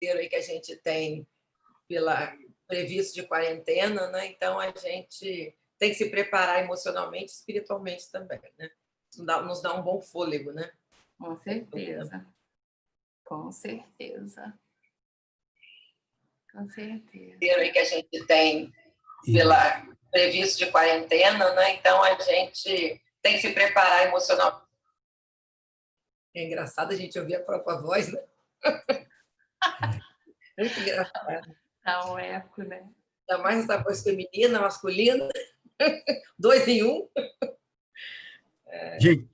aí que a gente tem pela previsto de quarentena, né? Então a gente tem que se preparar emocionalmente e espiritualmente também, né? Nos dá um bom fôlego, né? Com certeza. Com certeza. Com certeza. Aí que a gente tem pela previsto de quarentena, né? Então a gente tem que se preparar emocionalmente. É engraçado a gente ouvir a própria voz, né? Muito engraçado. Dá um eco, né? Ainda mais essa voz feminina, masculina, 2 em 1. Gente,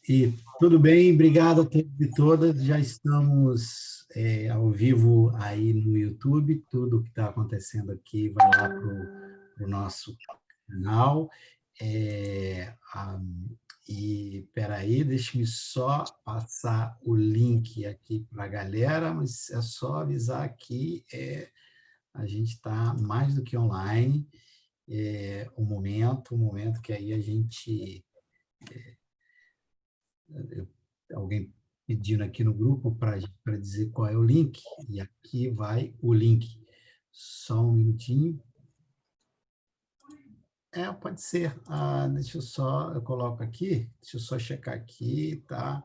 e tudo bem? Obrigado a todos e todas. Já estamos ao vivo aí no YouTube. Tudo que está acontecendo aqui vai lá para o nosso canal. E peraí, deixe-me só passar o link aqui para a galera, mas é só avisar que a gente está mais do que online. O momento que aí a gente... alguém pedindo aqui no grupo para dizer qual é o link, e aqui vai o link. Só um minutinho. Pode ser. Deixa eu só, eu coloco aqui, deixa eu só checar aqui, tá?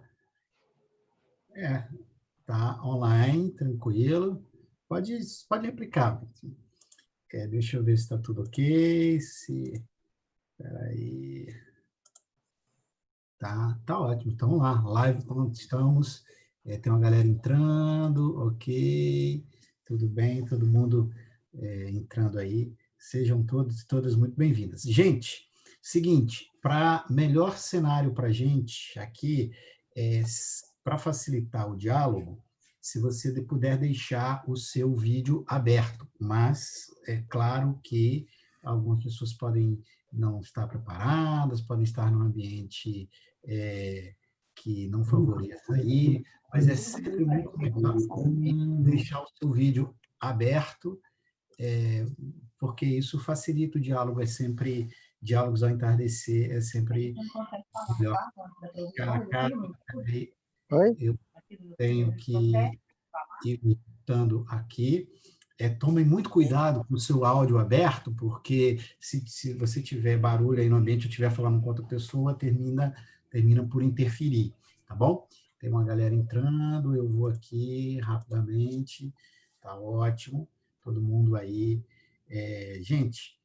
Tá online, tranquilo. Pode replicar. Deixa eu ver se está tudo ok, Peraí. Tá ótimo. Então, vamos lá. Live, como estamos. Tem uma galera entrando, ok. Tudo bem, todo mundo entrando aí. Sejam todos e todas muito bem-vindas. Gente, seguinte, para melhor cenário para a gente aqui, para facilitar o diálogo, se você puder deixar o seu vídeo aberto, mas é claro que algumas pessoas podem não estar preparadas, podem estar num ambiente que não favoreça aí, mas é sempre muito legal deixar o seu vídeo aberto, porque isso facilita o diálogo, diálogos ao entardecer, é sempre melhor. Cara a cara, eu tenho que ir editando aqui. Tomem muito cuidado com o seu áudio aberto, porque se você tiver barulho aí no ambiente, ou estiver falando com outra pessoa, termina por interferir, tá bom? Tem uma galera entrando, eu vou aqui rapidamente, tá ótimo, todo mundo aí. Gente,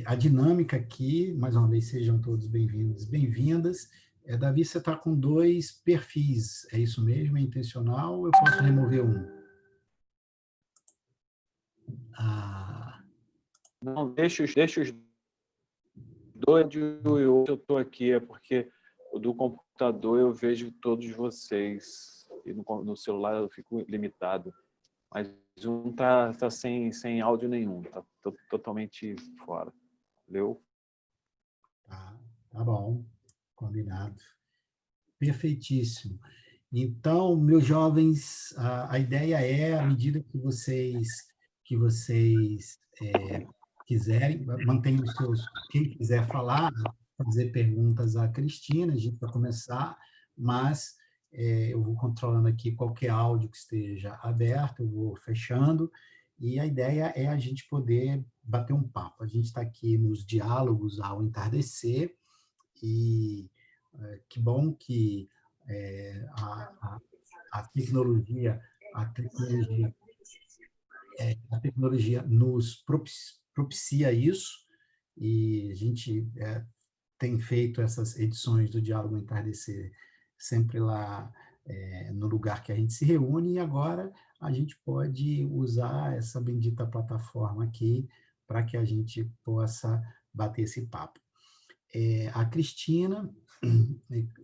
a dinâmica aqui, mais uma vez, sejam todos bem-vindos, bem-vindas. Davi, você está com 2 perfis, é isso mesmo? É intencional ou eu posso remover um? Não, deixa os dois, e o eu estou aqui, é porque o do computador eu vejo todos vocês, e no celular eu fico limitado. Mas um tá sem áudio nenhum, tá totalmente fora. Valeu? Tá bom, combinado. Perfeitíssimo. Então, meus jovens, a ideia à medida que vocês quiserem, mantenham os seus... Quem quiser falar, fazer perguntas à Cristina, a gente vai começar, mas eu vou controlando aqui qualquer áudio que esteja aberto, eu vou fechando, e a ideia é a gente poder bater um papo. A gente está aqui nos diálogos ao entardecer, e que bom que a tecnologia nos propicia isso, e a gente tem feito essas edições do Diálogo Entardecer sempre lá no lugar que a gente se reúne, e agora a gente pode usar essa bendita plataforma aqui para que a gente possa bater esse papo. A Cristina,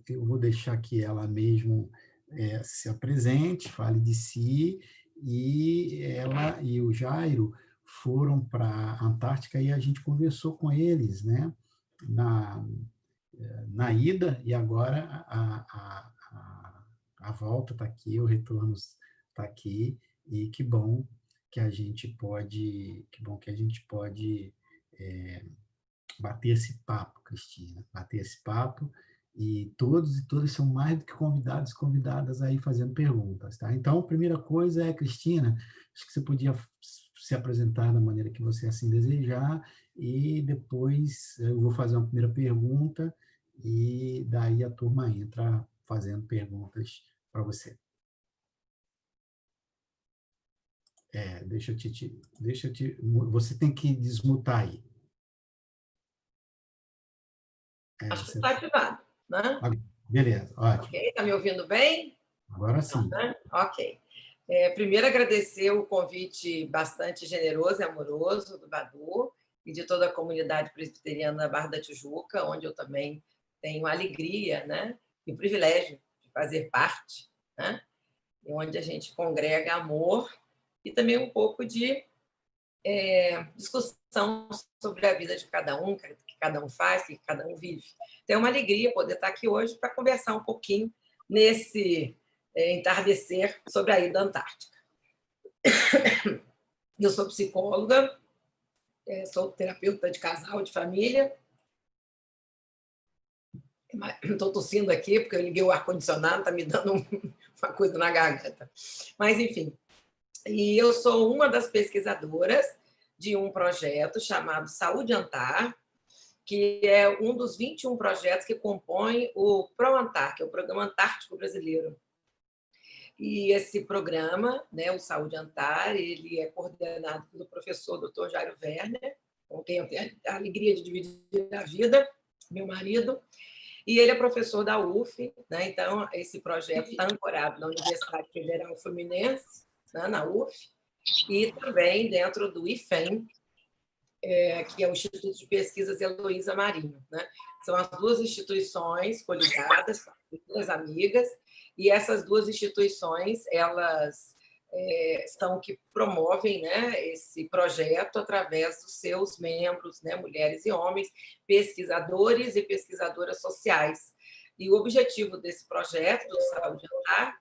eu vou deixar que ela mesmo se apresente, fale de si, e ela e o Jairo foram para a Antártica e a gente conversou com eles, né, na ida, e agora a volta está aqui, o retorno está aqui, e que bom que a gente pode, bater esse papo, Cristina, bater esse papo, E todos e todas são mais do que convidados e convidadas aí fazendo perguntas, tá? Então, a primeira coisa é, Cristina, acho que você podia se apresentar da maneira que você assim desejar, e depois eu vou fazer uma primeira pergunta, e daí a turma entra fazendo perguntas para você. Você tem que desmutar aí. Acho que está ativado, né? Beleza, ótimo. Ok, está me ouvindo bem? Agora sim. Né? Ok. Primeiro, agradecer o convite bastante generoso e amoroso do Badu e de toda a comunidade presbiteriana da Barra da Tijuca, onde eu também tenho a alegria, né, e o privilégio de fazer parte, né, e onde a gente congrega amor e também um pouco de discussão sobre a vida de cada um, o que cada um faz, o que cada um vive. Então, é uma alegria poder estar aqui hoje para conversar um pouquinho nesse entardecer sobre a ida à Antártica. Eu sou psicóloga, sou terapeuta de casal, de família. Estou tossindo aqui porque eu liguei o ar-condicionado, está me dando uma coisa na garganta. Mas, enfim. E eu sou uma das pesquisadoras de um projeto chamado Saúde Antar, que é um dos 21 projetos que compõem o ProAntar, que é o Programa Antártico Brasileiro. E esse programa, né, o Saúde Antar, ele é coordenado pelo professor Dr. Jairo Werner, com quem eu tenho a alegria de dividir a vida, meu marido, e ele é professor da UF, né? Então, esse projeto está ancorado na Universidade Federal Fluminense, né, na UF, e também dentro do IFEM, que é o Instituto de Pesquisas Heloísa Marinho, né? São as duas instituições coligadas, duas amigas, e essas duas instituições, elas são que promovem, né, esse projeto através dos seus membros, né, mulheres e homens, pesquisadores e pesquisadoras sociais. E o objetivo desse projeto do Saúde Antar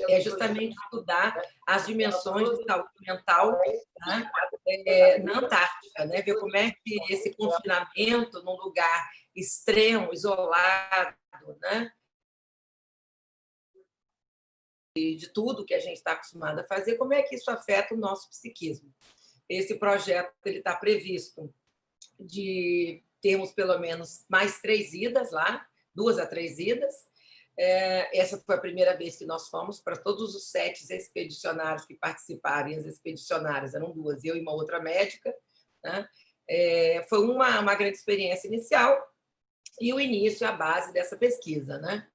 é justamente estudar as dimensões de saúde mental, né, na Antártica, né? Ver como é que esse confinamento num lugar extremo, isolado, né, de tudo que a gente está acostumado a fazer, como é que isso afeta o nosso psiquismo. Esse projeto está previsto de termos pelo menos mais 3 idas lá, 2 a 3 idas. Essa foi a primeira vez que nós fomos para todos os 7 expedicionários que participaram, e as expedicionárias eram 2, eu e uma outra médica, né? Foi uma grande experiência inicial e o início, a base dessa pesquisa, né?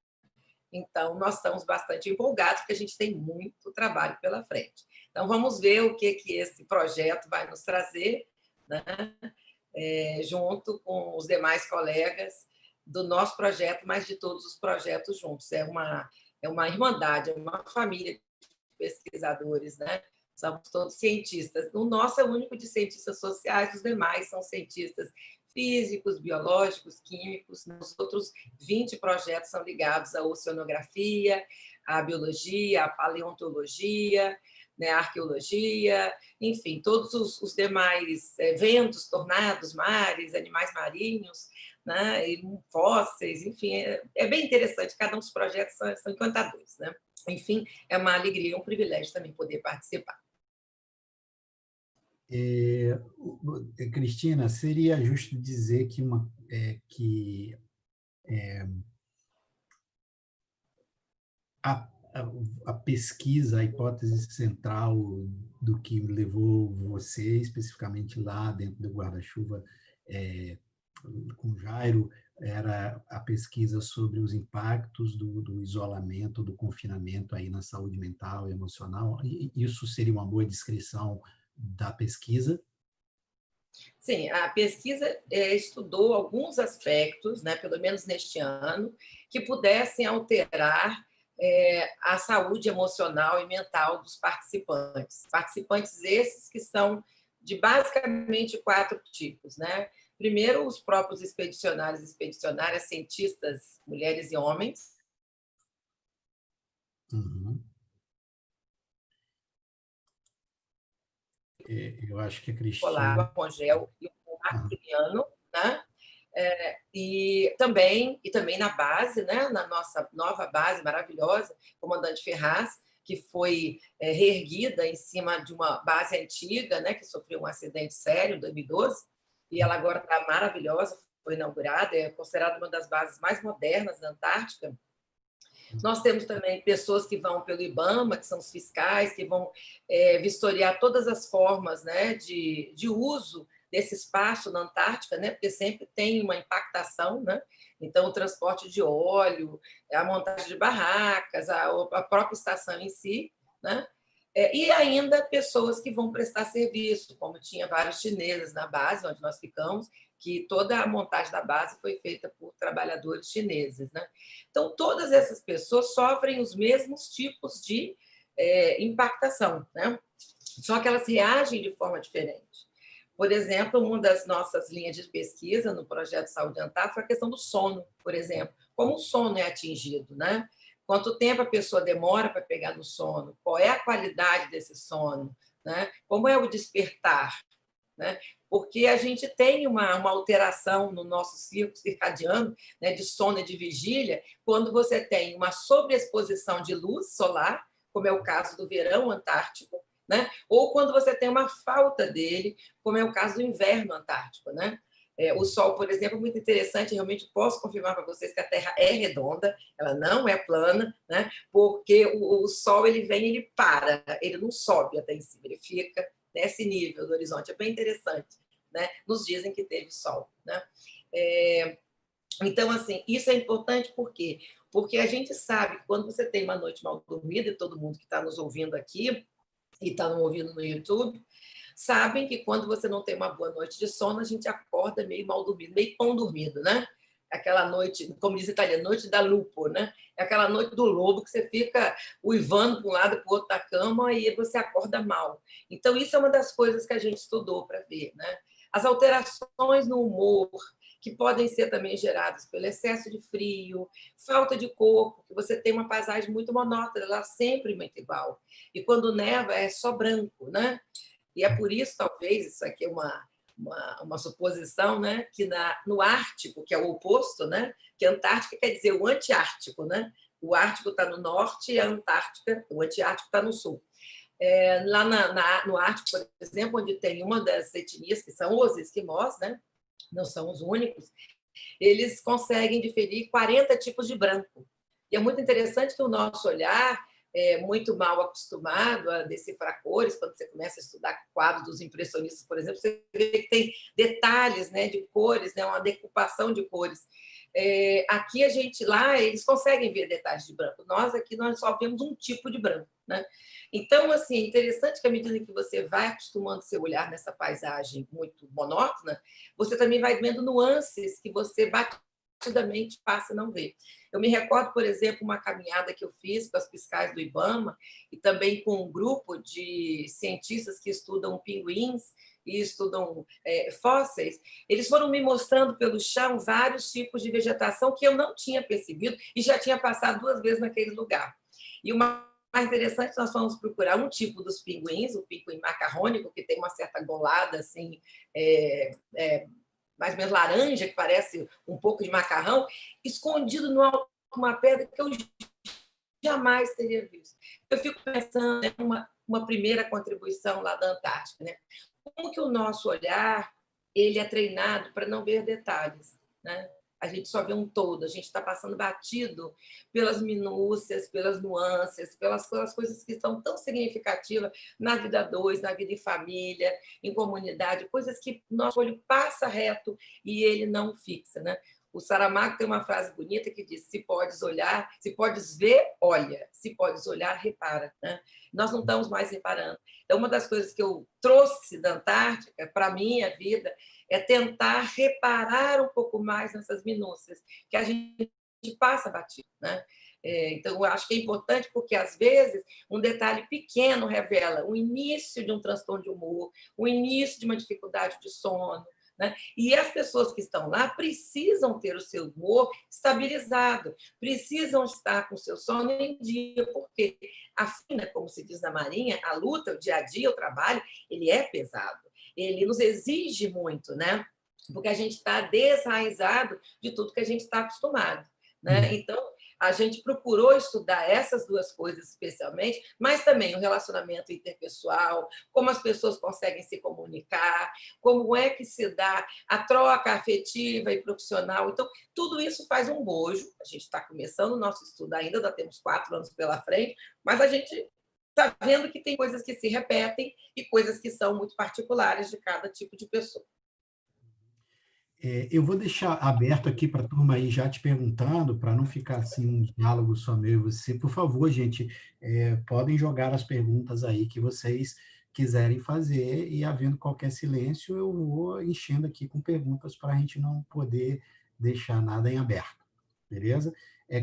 Então, nós estamos bastante empolgados, porque a gente tem muito trabalho pela frente. Então, vamos ver o que esse projeto vai nos trazer, né? Junto com os demais colegas do nosso projeto, mas de todos os projetos juntos. É uma irmandade, é uma família de pesquisadores, né? Somos todos cientistas. O nosso é o único de cientistas sociais, os demais são cientistas físicos, biológicos, químicos. Os outros 20 projetos são ligados à oceanografia, à biologia, à paleontologia, né, à arqueologia, enfim, todos os demais ventos, tornados, mares, animais marinhos, né, fósseis, enfim, é bem interessante. Cada um dos projetos são encantadores, né? Enfim, é uma alegria e um privilégio também poder participar. Cristina, seria justo dizer que a pesquisa, a hipótese central do que levou você, especificamente lá dentro do guarda-chuva, com Jairo, era a pesquisa sobre os impactos do isolamento, do confinamento aí na saúde mental e emocional. E isso seria uma boa descrição da pesquisa? Sim, a pesquisa estudou alguns aspectos, né, pelo menos neste ano, que pudessem alterar a saúde emocional e mental dos participantes. Participantes esses que são de basicamente 4 tipos, né? Primeiro, os próprios expedicionários e expedicionárias, cientistas, mulheres e homens. Uhum. Eu acho que a Cristina... Com gel e o arquiliano, né? E também na base, né, na nossa nova base maravilhosa, Comandante Ferraz, que foi reerguida em cima de uma base antiga, né, que sofreu um acidente sério em 2012, e ela agora está maravilhosa, foi inaugurada, é considerada uma das bases mais modernas da Antártica. Nós temos também pessoas que vão pelo IBAMA, que são os fiscais, que vão vistoriar todas as formas, né, de uso desse espaço na Antártica, né, porque sempre tem uma impactação, né? Então, o transporte de óleo, a montagem de barracas, a própria estação em si, né? E ainda pessoas que vão prestar serviço, como tinha vários chineses na base, onde nós ficamos, que toda a montagem da base foi feita por trabalhadores chineses, né? Então, todas essas pessoas sofrem os mesmos tipos de impactação, né? Só que elas reagem de forma diferente. Por exemplo, uma das nossas linhas de pesquisa no projeto Saúde Antártica foi a questão do sono, por exemplo. Como o sono é atingido, né? Quanto tempo a pessoa demora para pegar no sono? Qual é a qualidade desse sono? Né? Como é o despertar? Né? Porque a gente tem uma alteração no nosso ciclo circadiano, né, de sono e de vigília, quando você tem uma sobreexposição de luz solar, como é o caso do verão antártico, né? Ou quando você tem uma falta dele, como é o caso do inverno antártico, né? O Sol, por exemplo, é muito interessante, realmente posso confirmar para vocês que a Terra é redonda, ela não é plana, né? Porque o Sol ele vem e ele para, ele não sobe até em cima, ele fica nesse nível do horizonte. É bem interessante, né? Nos dizem que teve Sol, né? Então, assim, isso é importante por quê? Porque a gente sabe que quando você tem uma noite mal dormida, e todo mundo que está nos ouvindo aqui, e está nos ouvindo no YouTube, sabem que quando você não tem uma boa noite de sono, a gente acorda meio mal dormido, meio pão dormido, né? Aquela noite, como diz o italiano, noite da lupo, né? É aquela noite do lobo que você fica uivando para um lado e para o outro da cama e você acorda mal. Então, isso é uma das coisas que a gente estudou para ver, né? As alterações no humor, que podem ser também geradas pelo excesso de frio, falta de corpo, que você tem uma paisagem muito monótona, ela é sempre muito igual. E quando neva, é só branco, né? E é por isso, talvez, isso aqui é uma suposição, né? Que no Ártico, que é o oposto, né? Que a Antártica quer dizer o antiártico, né? O Ártico está no norte e a Antártica, o antiártico está no sul. Lá no Ártico, por exemplo, onde tem uma das etnias, que são os esquimós, né? Não são os únicos, eles conseguem diferir 40 tipos de branco. E é muito interessante que o nosso olhar é muito mal acostumado a decifrar cores. Quando você começa a estudar quadros dos impressionistas, por exemplo, você vê que tem detalhes, né, de cores, né, uma decupação de cores. Aqui a gente, lá, eles conseguem ver detalhes de branco. Nós aqui nós só vemos um tipo de branco, né? Então, assim, é interessante que à medida que você vai acostumando seu olhar nessa paisagem muito monótona, você também vai vendo nuances que você batidamente passa a não ver. Eu me recordo, por exemplo, uma caminhada que eu fiz com as fiscais do IBAMA e também com um grupo de cientistas que estudam pinguins e estudam fósseis. Eles foram me mostrando pelo chão vários tipos de vegetação que eu não tinha percebido e já tinha passado 2 vezes naquele lugar. E uma mais interessante, nós fomos procurar um tipo dos pinguins, o pinguim macarrônico, que tem uma certa golada assim, mais ou menos laranja, que parece um pouco de macarrão, escondido no alto de uma pedra que eu jamais teria visto. Eu fico pensando em uma primeira contribuição lá da Antártica, né? Como que o nosso olhar ele é treinado para não ver detalhes, né? A gente só vê um todo, a gente está passando batido pelas minúcias, pelas nuances, pelas coisas que são tão significativas na vida a dois, na vida em família, em comunidade, coisas que o nosso olho passa reto e ele não fixa, né? O Saramago tem uma frase bonita que diz: se podes olhar, se podes ver, olha, se podes olhar, repara, né? Nós não estamos mais reparando. Então, uma das coisas que eu trouxe da Antártica para a minha vida é tentar reparar um pouco mais nessas minúcias, que a gente passa batido, né? Então, eu acho que é importante porque, às vezes, um detalhe pequeno revela o início de um transtorno de humor, o início de uma dificuldade de sono, né? E as pessoas que estão lá precisam ter o seu humor estabilizado, precisam estar com o seu sono em dia, porque a fina, como se diz na Marinha, a luta, o dia a dia, o trabalho, ele é pesado, ele nos exige muito, né? porque a gente está desraizado de tudo que a gente está acostumado, né? Então, a gente procurou estudar essas duas coisas especialmente, mas também o relacionamento interpessoal, como as pessoas conseguem se comunicar, como é que se dá a troca afetiva e profissional. Então, tudo isso faz um bojo. A gente está começando o nosso estudo ainda temos 4 anos pela frente, mas a gente está vendo que tem coisas que se repetem e coisas que são muito particulares de cada tipo de pessoa. Eu vou deixar aberto aqui para a turma aí já te perguntando, para não ficar assim um diálogo só meu e você. Por favor, gente, podem jogar as perguntas aí que vocês quiserem fazer e, havendo qualquer silêncio, eu vou enchendo aqui com perguntas para a gente não poder deixar nada em aberto, beleza?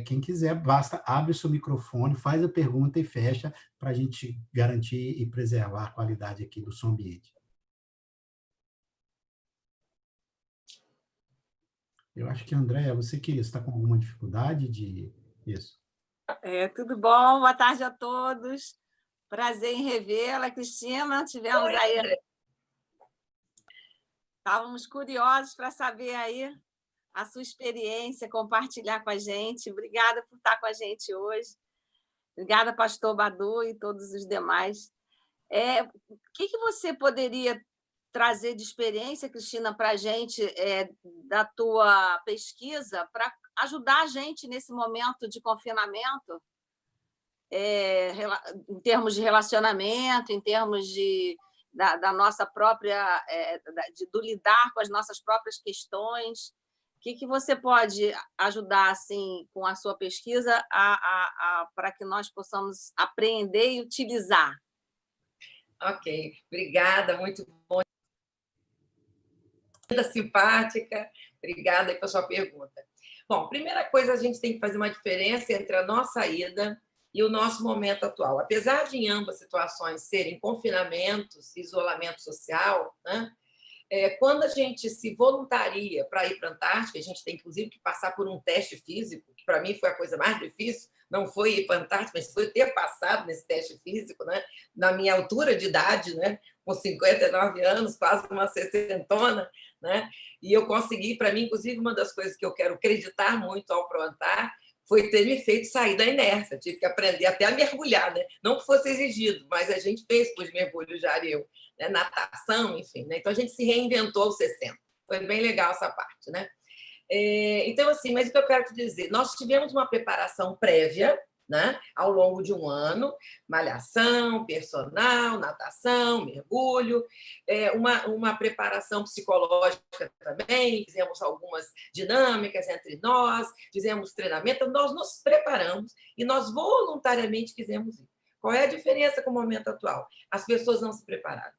Quem quiser, basta abre o seu microfone, faz a pergunta e fecha para a gente garantir e preservar a qualidade aqui do som ambiente. Eu acho que, Andréia, você que está com alguma dificuldade de isso. Tudo bom? Boa tarde a todos. Prazer em revê-la, Cristina. Tivemos aí... Estávamos curiosos para saber aí a sua experiência, compartilhar com a gente. Obrigada por estar com a gente hoje. Obrigada, pastor Badu e todos os demais. O que você poderia trazer de experiência, Cristina, para a gente, da tua pesquisa, para ajudar a gente nesse momento de confinamento, em termos de relacionamento, em termos da nossa própria, do lidar com as nossas próprias questões? O que você pode ajudar, assim, com a sua pesquisa, para que nós possamos aprender e utilizar? Ok, obrigada, muito bom. Simpática, obrigada pela sua pergunta. Bom, primeira coisa, a gente tem que fazer uma diferença entre a nossa ida e o nosso momento atual. Apesar de em ambas situações serem confinamentos, isolamento social, né? Quando a gente se voluntaria para ir para a Antártica, a gente tem, inclusive, que passar por um teste físico, que para mim foi a coisa mais difícil, não foi ir para a Antártica, mas foi ter passado nesse teste físico, né? Na minha altura de idade, né? Com 59 anos, quase uma sessentona, né? E eu consegui, para mim, inclusive, uma das coisas que eu quero acreditar muito ao ProAntar foi ter me feito sair da inércia. Tive que aprender até a mergulhar, né? Não que fosse exigido, mas a gente fez os mergulhos de areu, né? Natação, enfim, né? Então a gente se reinventou aos 60. Foi bem legal essa parte, né? Então, assim, mas o que eu quero te dizer, nós tivemos uma preparação prévia, né? Ao longo de um ano, malhação, personal, natação, mergulho, uma preparação psicológica também, fizemos algumas dinâmicas entre nós, fizemos treinamento, nós nos preparamos e nós voluntariamente quisemos ir. Qual é a diferença com o momento atual? As pessoas não se prepararam.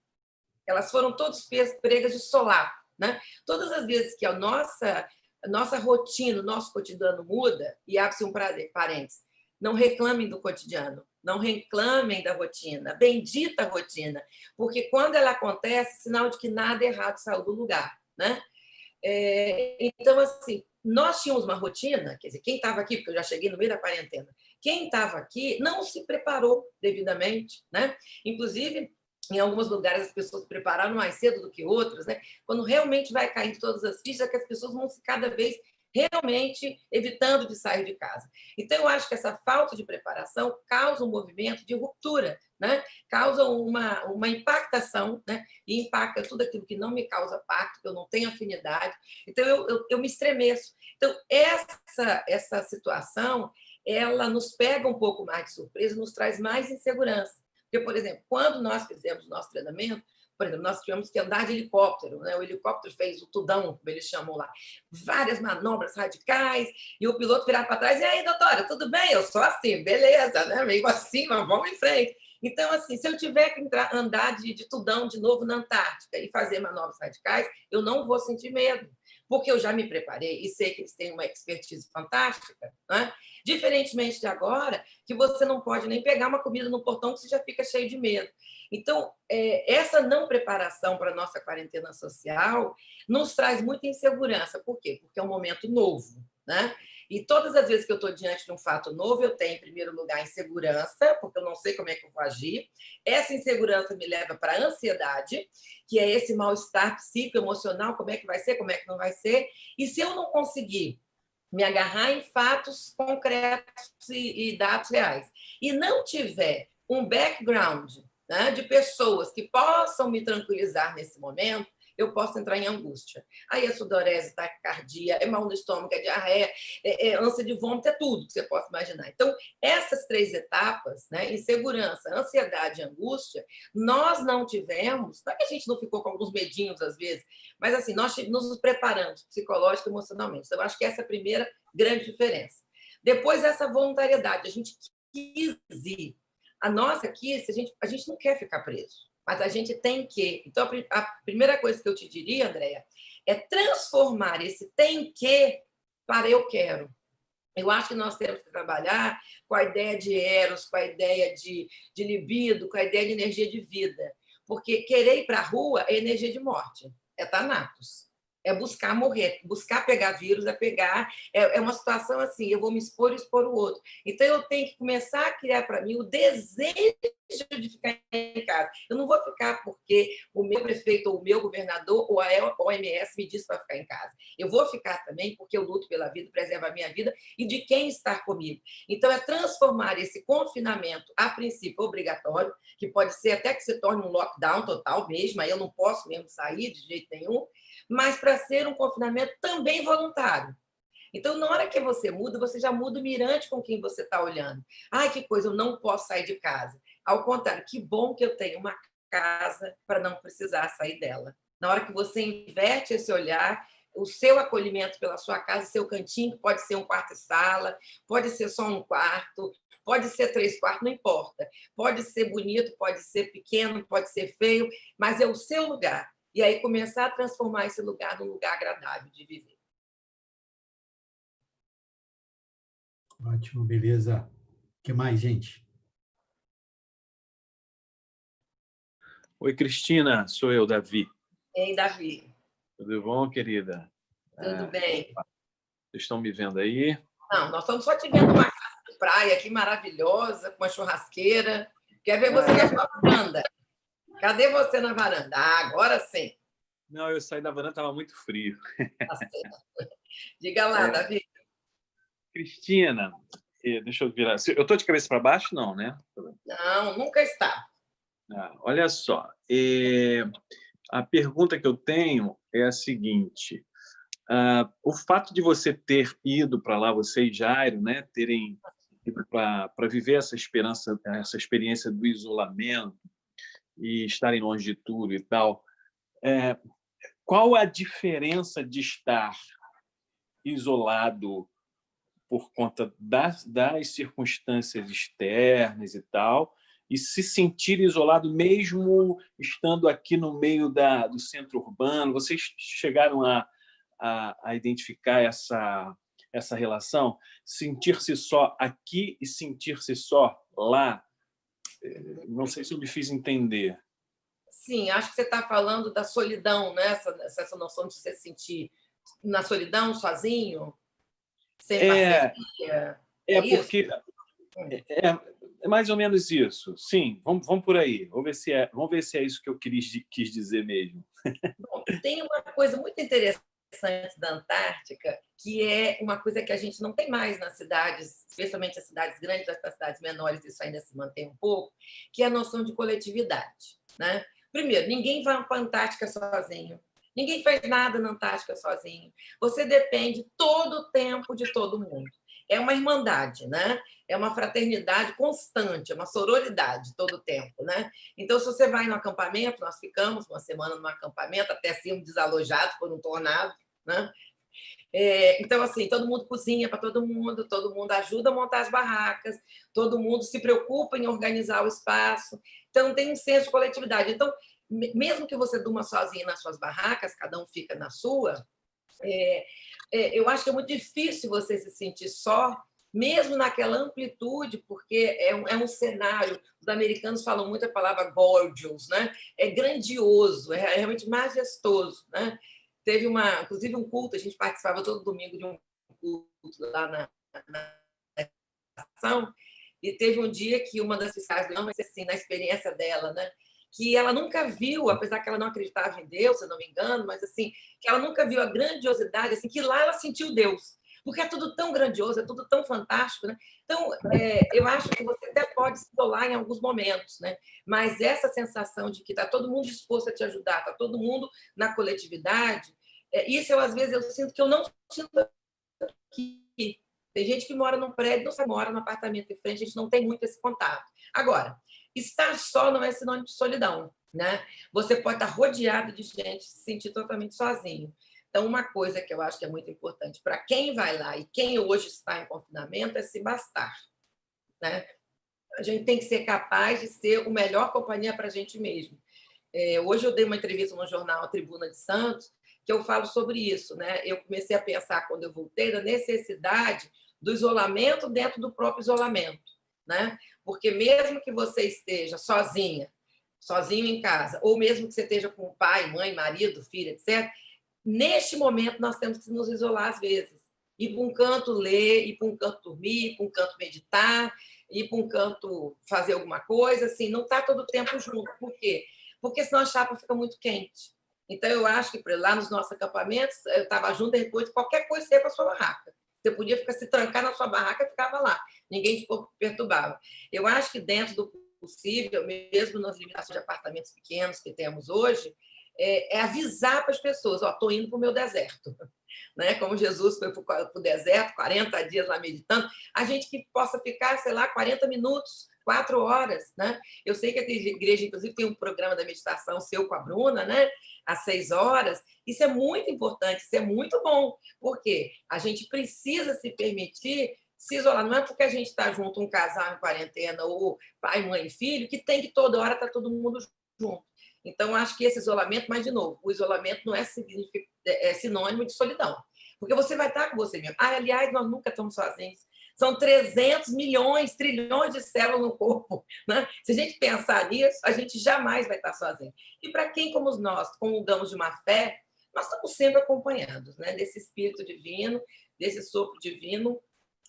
Elas foram todas pregas de solapo, né? Todas as vezes que a nossa rotina, o nosso cotidiano muda, e abre-se um parênteses, não reclamem do cotidiano, não reclamem da rotina, bendita rotina, porque quando ela acontece, sinal de que nada errado saiu do lugar, né? Então, assim, nós tínhamos uma rotina, quer dizer, quem estava aqui, porque eu já cheguei no meio da quarentena, quem estava aqui não se preparou devidamente, né? Inclusive, em alguns lugares as pessoas se prepararam mais cedo do que outras, né? Quando realmente vai caindo todas as fichas, é que as pessoas vão se cada vez realmente evitando de sair de casa. Então, eu acho que essa falta de preparação causa um movimento de ruptura, né? Causa uma impactação, né? E impacta tudo aquilo que não me causa pacto, que eu não tenho afinidade. Então, eu me estremeço. Então, essa situação, ela nos pega um pouco mais de surpresa, nos traz mais insegurança. Porque, por exemplo, quando nós fizemos o nosso treinamento, por exemplo, nós tivemos que andar de helicóptero, né? O helicóptero fez o tudão, como eles chamam lá, várias manobras radicais, e o piloto virava para trás, e aí, doutora, tudo bem? Eu sou assim, beleza, né? Meio assim, mas vamos em frente. Então, assim, se eu tiver que andar de tudão de novo na Antártica e fazer manobras radicais, eu não vou sentir medo, porque eu já me preparei e sei que eles têm uma expertise fantástica, né? Diferentemente de agora, que você não pode nem pegar uma comida no portão que você já fica cheio de medo. Então, essa não preparação para a nossa quarentena social nos traz muita insegurança. Por quê? Porque é um momento novo, né? E todas as vezes que eu estou diante de um fato novo, eu tenho, em primeiro lugar, insegurança, porque eu não sei como é que eu vou agir. Essa insegurança me leva para a ansiedade, que é esse mal-estar psicoemocional, como é que vai ser, como é que não vai ser. E se eu não conseguir me agarrar em fatos concretos e dados reais, e não tiver um background, né, de pessoas que possam me tranquilizar nesse momento, eu posso entrar em angústia. Aí é sudorese, taquicardia, é mal no estômago, é diarreia, ânsia de vômito, é tudo que você possa imaginar. Então, essas 3 etapas, né, insegurança, ansiedade e angústia, nós não tivemos, não é que a gente não ficou com alguns medinhos às vezes, mas assim, nós nos preparamos psicológico e emocionalmente. Então, eu acho que essa é a primeira grande diferença. Depois, essa voluntariedade, a gente quis ir. A nossa aqui, a gente não quer ficar preso, mas a gente tem que. Então, a primeira coisa que eu te diria, Andréa, é transformar esse tem que para eu quero. Eu acho que nós temos que trabalhar com a ideia de eros, com a ideia de libido, com a ideia de energia de vida. Porque querer ir para a rua é energia de morte, é thanatos. É buscar morrer, buscar pegar vírus, é uma situação assim, eu vou me expor e expor o outro. Então, eu tenho que começar a criar para mim o desejo de ficar em casa. Eu não vou ficar porque o meu prefeito ou o meu governador ou a OMS me disse para ficar em casa. Eu vou ficar também porque eu luto pela vida, preservo a minha vida e de quem está comigo. Então, é transformar esse confinamento, a princípio, obrigatório, que pode ser até que se torne um lockdown total mesmo, aí eu não posso mesmo sair de jeito nenhum, mas para ser um confinamento também voluntário. Então, na hora que você muda, você já muda o mirante com quem você está olhando. Ai, que coisa, eu não posso sair de casa. Ao contrário, que bom que eu tenho uma casa para não precisar sair dela. Na hora que você inverte esse olhar, o seu acolhimento pela sua casa, seu cantinho, pode ser um quarto e sala, pode ser só um quarto, pode ser 3 quartos, não importa. Pode ser bonito, pode ser pequeno, pode ser feio, mas é o seu lugar. E aí começar a transformar esse lugar num lugar agradável de viver. Ótimo, beleza. O que mais, gente? Oi, Cristina, sou eu, Davi. Ei, Davi. Tudo bom, querida? Tudo bem? Vocês estão me vendo aí? Não, nós estamos só te vendo uma casa de praia aqui maravilhosa, com uma churrasqueira. Quer ver você na sua varanda? Cadê você na varanda? Ah, agora sim. Não, eu saí da varanda, estava muito frio. Diga lá, Davi. Cristina, deixa eu virar. Eu estou de cabeça para baixo? Não, né? Não, nunca está. Olha só, a pergunta que eu tenho é a seguinte: o fato de você ter ido para lá, você e Jairo, né, terem ido para viver essa experiência do isolamento e estarem longe de tudo e tal, qual a diferença de estar isolado por conta das circunstâncias externas e tal, e se sentir isolado mesmo estando aqui no meio do centro urbano? Vocês chegaram a identificar essa relação? Sentir-se só aqui e sentir-se só lá? Não sei se eu me fiz entender. Sim, acho que você está falando da solidão, né? Essa noção de se sentir na solidão, sozinho, sem parceria. Porque é mais ou menos isso. Sim, vamos por aí. Vamos ver se é isso que eu quis dizer mesmo. Bom, tem uma coisa muito interessante da Antártica, que é uma coisa que a gente não tem mais nas cidades, especialmente as cidades grandes, as cidades menores, isso ainda se mantém um pouco, que é a noção de coletividade, né? Primeiro, ninguém vai para a Antártica sozinho. Ninguém faz nada na Antártica sozinho. Você depende todo o tempo de todo mundo. É uma irmandade, né? É uma fraternidade constante, é uma sororidade todo o tempo, né? Então, se você vai no acampamento, nós ficamos uma semana no acampamento, até sermos desalojados por um tornado, né? Então, assim, todo mundo cozinha para todo mundo ajuda a montar as barracas, todo mundo se preocupa em organizar o espaço. Então, tem um senso de coletividade. Então, mesmo que você durma sozinho nas suas barracas, cada um fica na sua, eu acho que é muito difícil você se sentir só, mesmo naquela amplitude, porque é um cenário. Os americanos falam muito a palavra gorgeous, né? É grandioso, é realmente majestoso, né? Teve inclusive um culto, a gente participava todo domingo de um culto lá na estação, e teve um dia que uma das fiscais, assim, na experiência dela, né, que ela nunca viu, apesar que ela não acreditava em Deus, se eu não me engano, mas assim, que ela nunca viu a grandiosidade, assim, que lá ela sentiu Deus, porque é tudo tão grandioso, é tudo tão fantástico, né? Então, eu acho que você até pode se isolar em alguns momentos, né? Mas essa sensação de que está todo mundo disposto a te ajudar, está todo mundo na coletividade, isso eu, às vezes, eu sinto que eu não sinto aqui. Tem gente que mora num prédio, não sabe, mora num apartamento em frente, a gente não tem muito esse contato. Agora, estar só não é sinônimo de solidão, né? Você pode estar rodeado de gente, se sentir totalmente sozinho. Então, uma coisa que eu acho que é muito importante para quem vai lá e quem hoje está em confinamento é se bastar, né? A gente tem que ser capaz de ser o melhor companhia para a gente mesmo. Hoje eu dei uma entrevista no jornal A Tribuna de Santos, que eu falo sobre isso, né? Eu comecei a pensar, quando eu voltei, da necessidade do isolamento dentro do próprio isolamento, né? Porque mesmo que você esteja sozinho em casa, ou mesmo que você esteja com pai, mãe, marido, filho, etc., neste momento nós temos que nos isolar às vezes. Ir para um canto ler, ir para um canto dormir, ir para um canto meditar, ir para um canto fazer alguma coisa, assim, não está todo o tempo junto. Por quê? Porque senão a chapa fica muito quente. Então, eu acho que lá nos nossos acampamentos, eu estava junto, depois qualquer coisa você ia para a sua barraca. Você podia se trancar na sua barraca e ficava lá. Ninguém te perturbava. Eu acho que dentro do possível, mesmo nas limitações de apartamentos pequenos que temos hoje, é avisar para as pessoas, estou indo para o meu deserto. Né? Como Jesus foi para o deserto, 40 dias lá meditando, a gente que possa ficar, sei lá, 40 minutos, 4 horas. Né? Eu sei que a igreja, inclusive, tem um programa da meditação seu com a Bruna, né? Às 6 horas. Isso é muito importante, isso é muito bom, porque a gente precisa se permitir se isolar. Não é porque a gente está junto, um casal em quarentena, ou pai, mãe e filho, que tem que toda hora estar todo mundo junto. Então, acho que esse isolamento, mas, de novo, o isolamento não é sinônimo de solidão, porque você vai estar com você mesmo. Aliás, nós nunca estamos sozinhos. São 300 milhões, trilhões de células no corpo. Né? Se a gente pensar nisso, a gente jamais vai estar sozinho. E para quem, como nós, comungamos de uma fé, nós estamos sempre acompanhados, né? Desse Espírito Divino, desse sopro divino,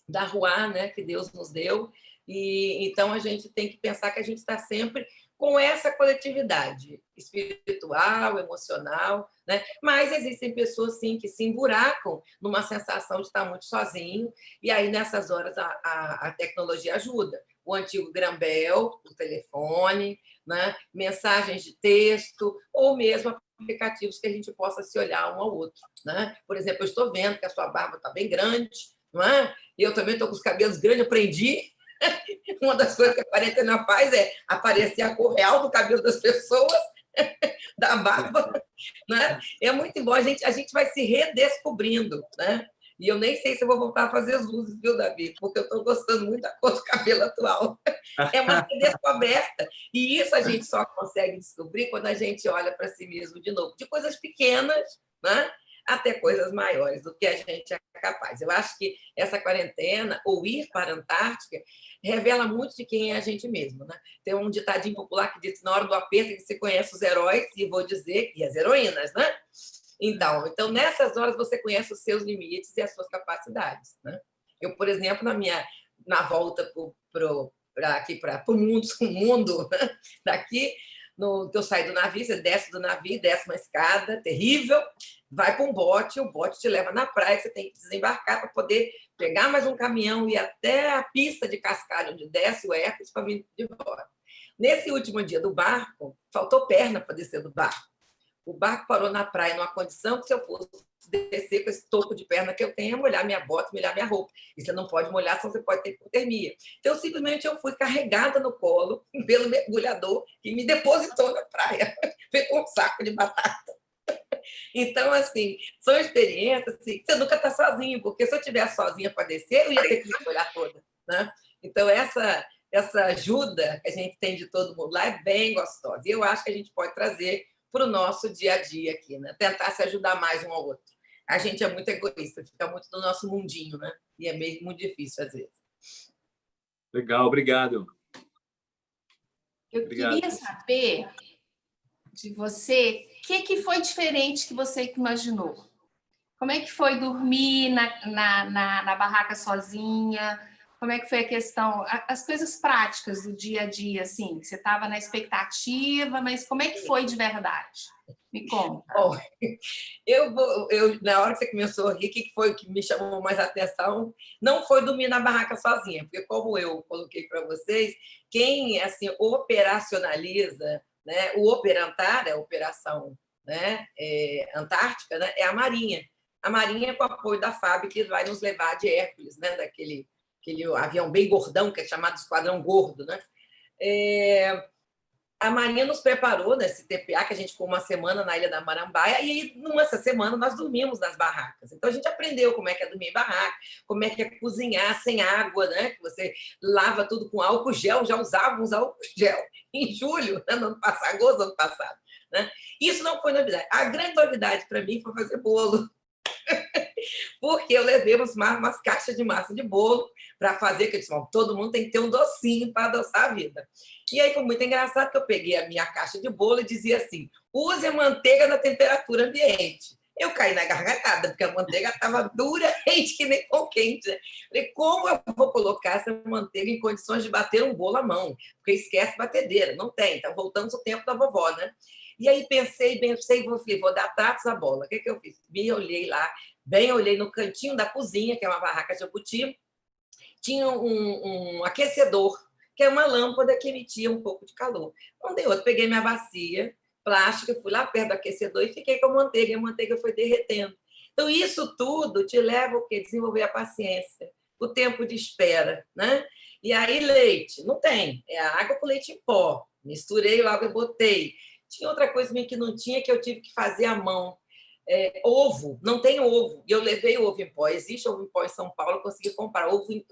da Ruá, né? Que Deus nos deu. E então a gente tem que pensar que a gente está sempre com essa coletividade espiritual, emocional, né? Mas existem pessoas, sim, que se emburacam numa sensação de estar muito sozinho, e aí, nessas horas, a tecnologia ajuda. O antigo Grambel, o telefone, né? Mensagens de texto, ou mesmo aplicativos que a gente possa se olhar um ao outro. Né? Por exemplo, eu estou vendo que a sua barba está bem grande, não é? Eu também estou com os cabelos grandes, aprendi. Uma das coisas que a quarentena faz é aparecer a cor real do cabelo das pessoas, da barba. Né? É muito bom, a gente vai se redescobrindo. Né? E eu nem sei se eu vou voltar a fazer as luzes, viu, Davi? Porque eu estou gostando muito da cor do cabelo atual. É uma redescoberta. E isso a gente só consegue descobrir quando a gente olha para si mesmo de novo, de coisas pequenas, né? Até coisas maiores do que a gente é capaz. Eu acho que essa quarentena, ou ir para a Antártica, revela muito de quem é a gente mesmo. Né? Tem um ditadinho popular que diz que na hora do aperto que você conhece os heróis, e vou dizer, e as heroínas, né? Então, nessas horas você conhece os seus limites e as suas capacidades. Né? Eu, por exemplo, na volta para o mundo né? Daqui, que eu saio do navio, você desce do navio, desce uma escada terrível, vai para um bote, o bote te leva na praia, você tem que desembarcar para poder pegar mais um caminhão e ir até a pista de Cascalho, onde desce o Hércules, para vir de volta. Nesse último dia do barco, faltou perna para descer do barco. O barco parou na praia numa condição que, se eu fosse descer com esse toco de perna que eu tenho, é molhar minha bota, molhar minha roupa. E você não pode molhar, senão você pode ter hipotermia. Então, simplesmente, eu fui carregada no colo pelo mergulhador que me depositou na praia, feito um saco de batata. Então, assim, são experiências assim, que você nunca está sozinho, porque se eu estivesse sozinha para descer, eu ia ter que me olhar toda. Né? Então, essa ajuda que a gente tem de todo mundo lá é bem gostosa. E eu acho que a gente pode trazer para o nosso dia a dia aqui, né? Tentar se ajudar mais um ao outro. A gente é muito egoísta, fica muito no nosso mundinho, né? E é mesmo muito difícil, às vezes. Legal, obrigado. Eu queria saber de você o que foi diferente que você imaginou. Como é que foi dormir na barraca sozinha? Como é que foi a questão, as coisas práticas do dia a dia, assim? Você estava na expectativa, mas como é que foi de verdade? Me conta. Bom, na hora que você começou a rir, o que foi que me chamou mais a atenção? Não foi dormir na barraca sozinha, porque como eu coloquei para vocês, quem assim operacionaliza, né, o operantar, a operação, né, antártica, né, é a Marinha. A Marinha com o apoio da FAB, que vai nos levar de Hércules, né, aquele avião bem gordão, que é chamado Esquadrão Gordo, né? A Marinha nos preparou nesse TPA, que a gente ficou uma semana na Ilha da Marambaia, e nessa semana nós dormimos nas barracas. Então, a gente aprendeu como é que é dormir em barraca, como é que é cozinhar sem água, né? Que você lava tudo com álcool gel, já usávamos álcool gel em julho, né? No ano passado, agosto do ano passado. Né? Isso não foi novidade. A grande novidade para mim foi fazer bolo. Porque eu levei umas caixas de massa de bolo para fazer, que eu disse, todo mundo tem que ter um docinho para adoçar a vida. E aí foi muito engraçado que eu peguei a minha caixa de bolo e dizia assim, use a manteiga na temperatura ambiente. Eu caí na gargalhada, porque a manteiga estava dura, que nem pão quente. Falei, como eu vou colocar essa manteiga em condições de bater um bolo à mão? Porque esquece batedeira, não tem. Então, voltamos ao tempo da vovó, né? E aí pensei, falei, vou dar tratos à bola. O que eu fiz? Me olhei lá, olhei no cantinho da cozinha, que é uma barraca de jabuti, tinha um aquecedor, que é uma lâmpada que emitia um pouco de calor. Não dei outro, peguei minha bacia plástica, fui lá perto do aquecedor e fiquei com a manteiga, e a manteiga foi derretendo. Então, isso tudo te leva a desenvolver a paciência, o tempo de espera, né? E aí, leite, não tem, é a água com leite em pó. Misturei logo e botei. Tinha outra coisa que não tinha, que eu tive que fazer à mão. Ovo, não tem ovo. E eu levei ovo em pó. Existe ovo em pó em São Paulo, eu consegui comprar ovo em...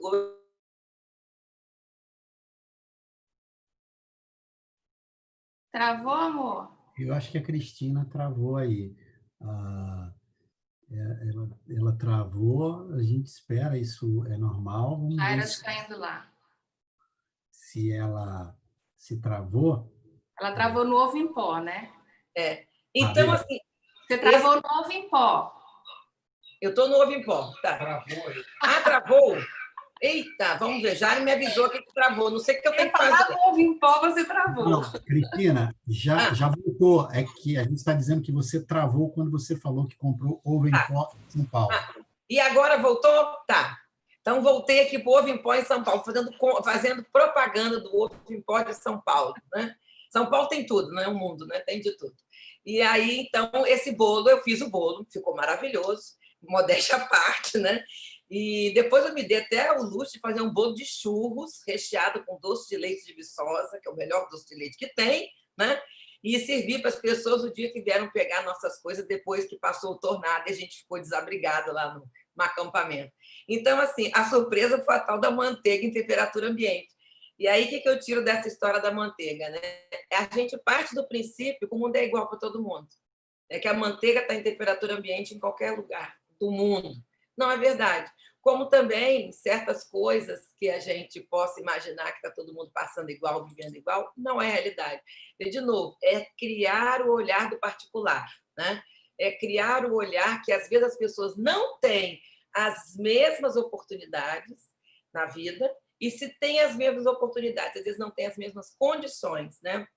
Travou, amor? Eu acho que a Cristina travou aí. Ela travou, a gente espera, isso é normal. Vamos ver Jaira está indo lá. se ela se travou. Ela travou no ovo em pó, né? Então, assim... Você travou no ovo em pó. Eu estou no ovo em pó. Tá. Travou aí. Travou? Eita, vamos ver. Já me avisou que travou. Não sei o que eu tenho que fazer. No ovo em pó, você travou. Não, Cristina, já voltou. É que a gente está dizendo que você travou quando você falou que comprou ovo em pó em São Paulo. E agora voltou? Tá. Então, voltei aqui para o ovo em pó em São Paulo, fazendo propaganda do ovo em pó de São Paulo. Né? São Paulo tem tudo, né? O mundo, né? Tem de tudo. E aí, então, esse bolo, eu fiz o bolo, ficou maravilhoso, modéstia à parte, né? E depois eu me dei até o luxo de fazer um bolo de churros recheado com doce de leite de Viçosa, que é o melhor doce de leite que tem, né? E servi para as pessoas o dia que vieram pegar nossas coisas depois que passou o tornado e a gente ficou desabrigado lá no acampamento. Então, assim, a surpresa foi a tal da manteiga em temperatura ambiente. E aí, o que eu tiro dessa história da manteiga? Né? A gente parte do princípio que o mundo é igual para todo mundo. É que a manteiga está em temperatura ambiente em qualquer lugar do mundo. Não é verdade. Como também certas coisas que a gente possa imaginar que está todo mundo passando igual, vivendo igual, não é realidade. E, de novo, é criar o olhar do particular. Né? É criar o olhar que, às vezes, as pessoas não têm as mesmas oportunidades na vida, e se tem as mesmas oportunidades, às vezes não tem as mesmas condições, né?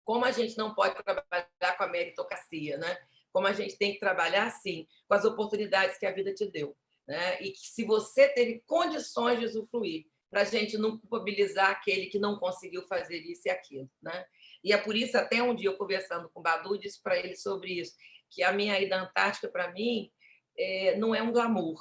Como a gente não pode trabalhar com a meritocracia, né? Como a gente tem que trabalhar, sim, com as oportunidades que a vida te deu, né? E que se você teve condições de usufruir, para a gente não culpabilizar aquele que não conseguiu fazer isso e aquilo, né? E é por isso, até um dia eu conversando com o Badu, disse para ele sobre isso, que a minha ida à Antártica, para mim, não é um glamour,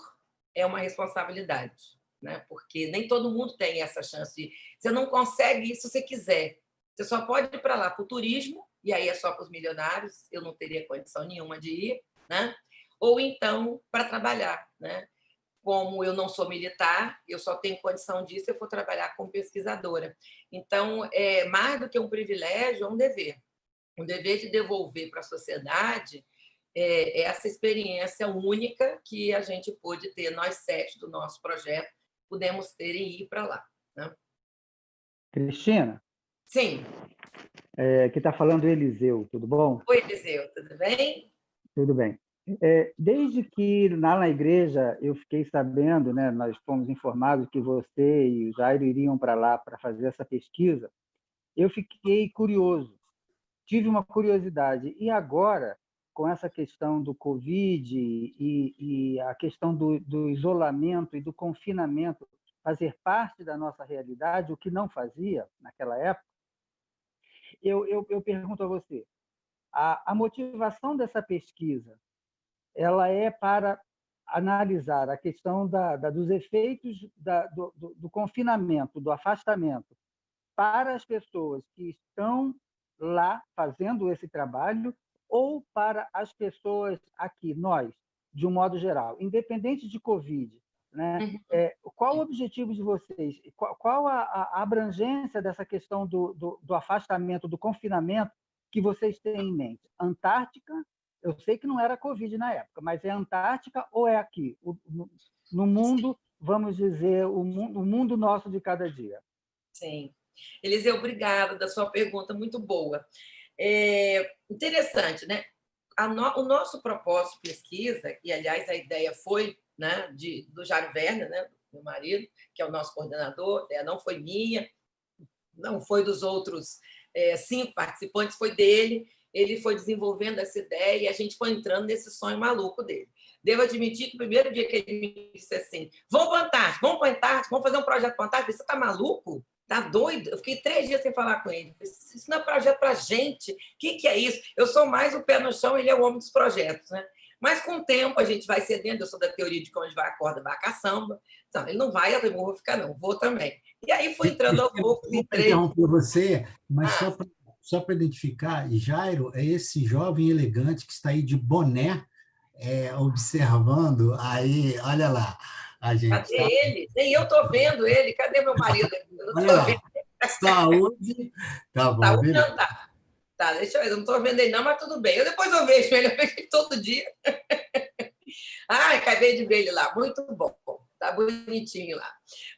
é uma responsabilidade. Né? Porque nem todo mundo tem essa chance de... Você não consegue isso se você quiser. Você só pode ir para lá para o turismo, e aí é só para os milionários, eu não teria condição nenhuma de ir, né? Ou então para trabalhar. Né? Como eu não sou militar, eu só tenho condição disso se eu for trabalhar como pesquisadora. Então, mais do que um privilégio, é um dever. Um dever de devolver para a sociedade essa experiência única que a gente pôde ter, nós 7 do nosso projeto, pudemos ter e ir para lá. Né? Cristina? Sim. Que está falando Eliseu, tudo bom? Oi, Eliseu, tudo bem? Tudo bem. Desde que lá na igreja eu fiquei sabendo, né, nós fomos informados que você e o Jairo iriam para lá para fazer essa pesquisa, eu fiquei curioso, tive uma curiosidade. E agora, com essa questão do Covid e a questão do isolamento e do confinamento fazer parte da nossa realidade, o que não fazia naquela época, eu pergunto a você, a motivação dessa pesquisa, ela é para analisar a questão dos efeitos do confinamento, do afastamento, para as pessoas que estão lá fazendo esse trabalho ou para as pessoas aqui, nós, de um modo geral, independente de Covid, né? Qual o objetivo de vocês? Qual a abrangência dessa questão do afastamento, do confinamento que vocês têm em mente? Antártica, eu sei que não era Covid na época, mas é Antártica ou é aqui? No mundo, vamos dizer, o mundo nosso de cada dia. Sim. Eliseu, obrigada da sua pergunta, muito boa. Interessante, né? O nosso propósito de pesquisa, e, aliás, a ideia foi, né, do Jairo Werner, né, meu marido, que é o nosso coordenador, não foi minha, não foi dos outros 5 participantes, foi dele. Ele foi desenvolvendo essa ideia e a gente foi entrando nesse sonho maluco dele. Devo admitir que o primeiro dia que ele me disse assim, vamos para a Antártica, vamos fazer um projeto para a Antártica, você está maluco? Tá doido? Eu fiquei 3 dias sem falar com ele. Isso não é projeto para a gente. O que é isso? Eu sou mais o pé no chão, ele é o homem dos projetos, né? Mas, com o tempo, a gente vai cedendo. Eu sou da teoria de que onde vai a corda, vai a caçamba. Então, ele não vai, eu não vou ficar, não. Vou também. E aí, fui entrando aos poucos. Eu interromper você, mas só para identificar, Jairo é esse jovem elegante que está aí de boné, observando. Aí, olha lá. A gente Cadê ele? Nem eu estou vendo ele. Cadê meu marido? Eu não estou vendo. Saúde. Tá bom, Saúde não tá. Tá, deixa eu ver. Eu não estou vendo ele, não, mas tudo bem. Depois eu vejo ele. Eu vejo ele todo dia. Acabei de ver ele lá. Muito bom. Tá bonitinho lá.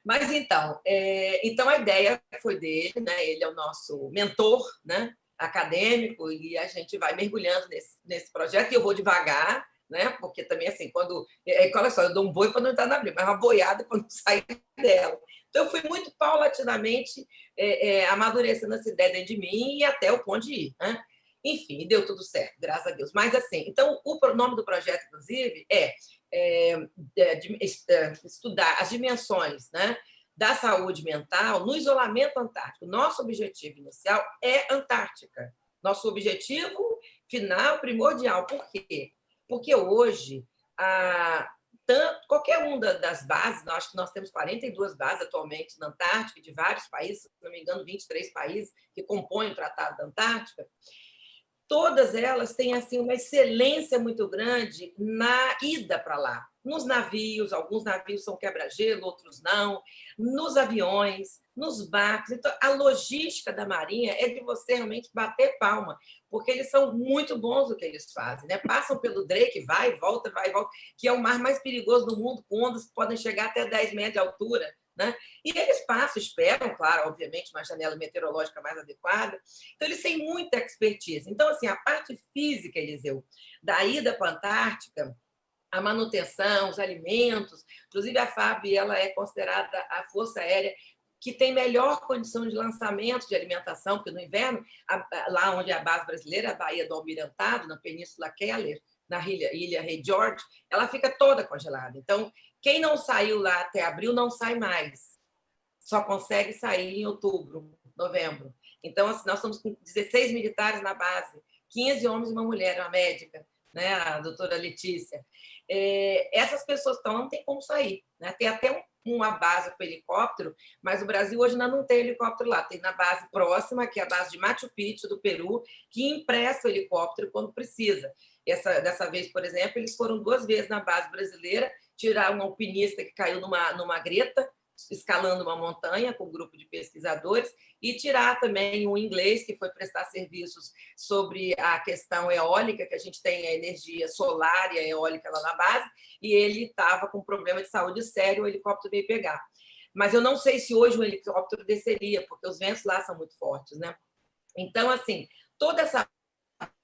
Mas, então a ideia foi dele, né? Ele é o nosso mentor, né, acadêmico, e a gente vai mergulhando nesse projeto, e eu vou devagar, né? Porque também, assim, olha só, eu dou um boi para não entrar na briga, mas uma boiada para não sair dela. Então, eu fui muito paulatinamente amadurecendo essa ideia dentro de mim e até o ponto de ir, né? Enfim, deu tudo certo, graças a Deus. Mas, assim, então, o nome do projeto, inclusive, estudar as dimensões, né, da saúde mental no isolamento antártico. Nosso objetivo inicial é Antártica. Nosso objetivo final, primordial. Por quê? Porque hoje, qualquer uma das bases, acho que nós temos 42 bases atualmente na Antártica, de vários países, se não me engano, 23 países que compõem o Tratado da Antártica, todas elas têm assim, uma excelência muito grande na ida para lá. Nos navios, alguns navios são quebra-gelo, outros não, nos aviões, nos barcos. Então, a logística da Marinha é de você realmente bater palma, porque eles são muito bons no que eles fazem, né? Passam pelo Drake, vai e volta, que é o mar mais perigoso do mundo, com ondas que podem chegar até 10 metros de altura, né? E eles passam, esperam, claro, obviamente, uma janela meteorológica mais adequada. Então, eles têm muita expertise. Então, assim, a parte física, Eliseu, da ida para a Antártica, a manutenção, os alimentos, inclusive a FAB, ela é considerada a força aérea que tem melhor condição de lançamento de alimentação, porque no inverno, lá onde é a base brasileira, a Baía do Almirantado, na Península Keller, na ilha Rei George, ela fica toda congelada. Então, quem não saiu lá até abril não sai mais. Só consegue sair em outubro, novembro. Então, assim, nós estamos com 16 militares na base, 15 homens e uma mulher, uma médica, né, a doutora Letícia. Essas pessoas não tem como sair, né? Tem até uma base com helicóptero, mas o Brasil hoje ainda não tem helicóptero lá. Tem na base próxima, que é a base de Machu Picchu, do Peru, que empresta o helicóptero quando precisa. Dessa vez, por exemplo, eles foram 2 vezes na base brasileira, tirar um alpinista que caiu numa greta, escalando uma montanha com um grupo de pesquisadores, e tirar também um inglês que foi prestar serviços sobre a questão eólica, que a gente tem a energia solar e a eólica lá na base, e ele estava com um problema de saúde sério, o helicóptero veio pegar. Mas eu não sei se hoje um helicóptero desceria, porque os ventos lá são muito fortes, né? Então, assim, toda essa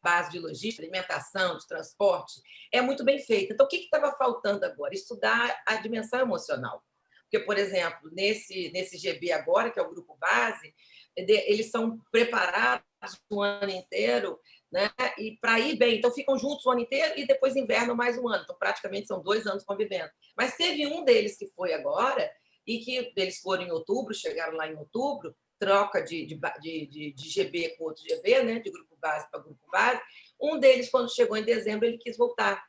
base de logística, alimentação, de transporte, é muito bem feita. Então, o que estava faltando agora? Estudar a dimensão emocional. Porque, por exemplo, nesse GB agora, que é o Grupo Base, eles são preparados o ano inteiro, né? E para ir bem. Então, ficam juntos o ano inteiro e depois invernam mais um ano. Então, praticamente, são 2 anos convivendo. Mas teve um deles que foi agora, e que eles foram em outubro, chegaram lá em outubro, troca de GB com outro GB, né? De Grupo Base para Grupo Base. Um deles, quando chegou em dezembro, ele quis voltar,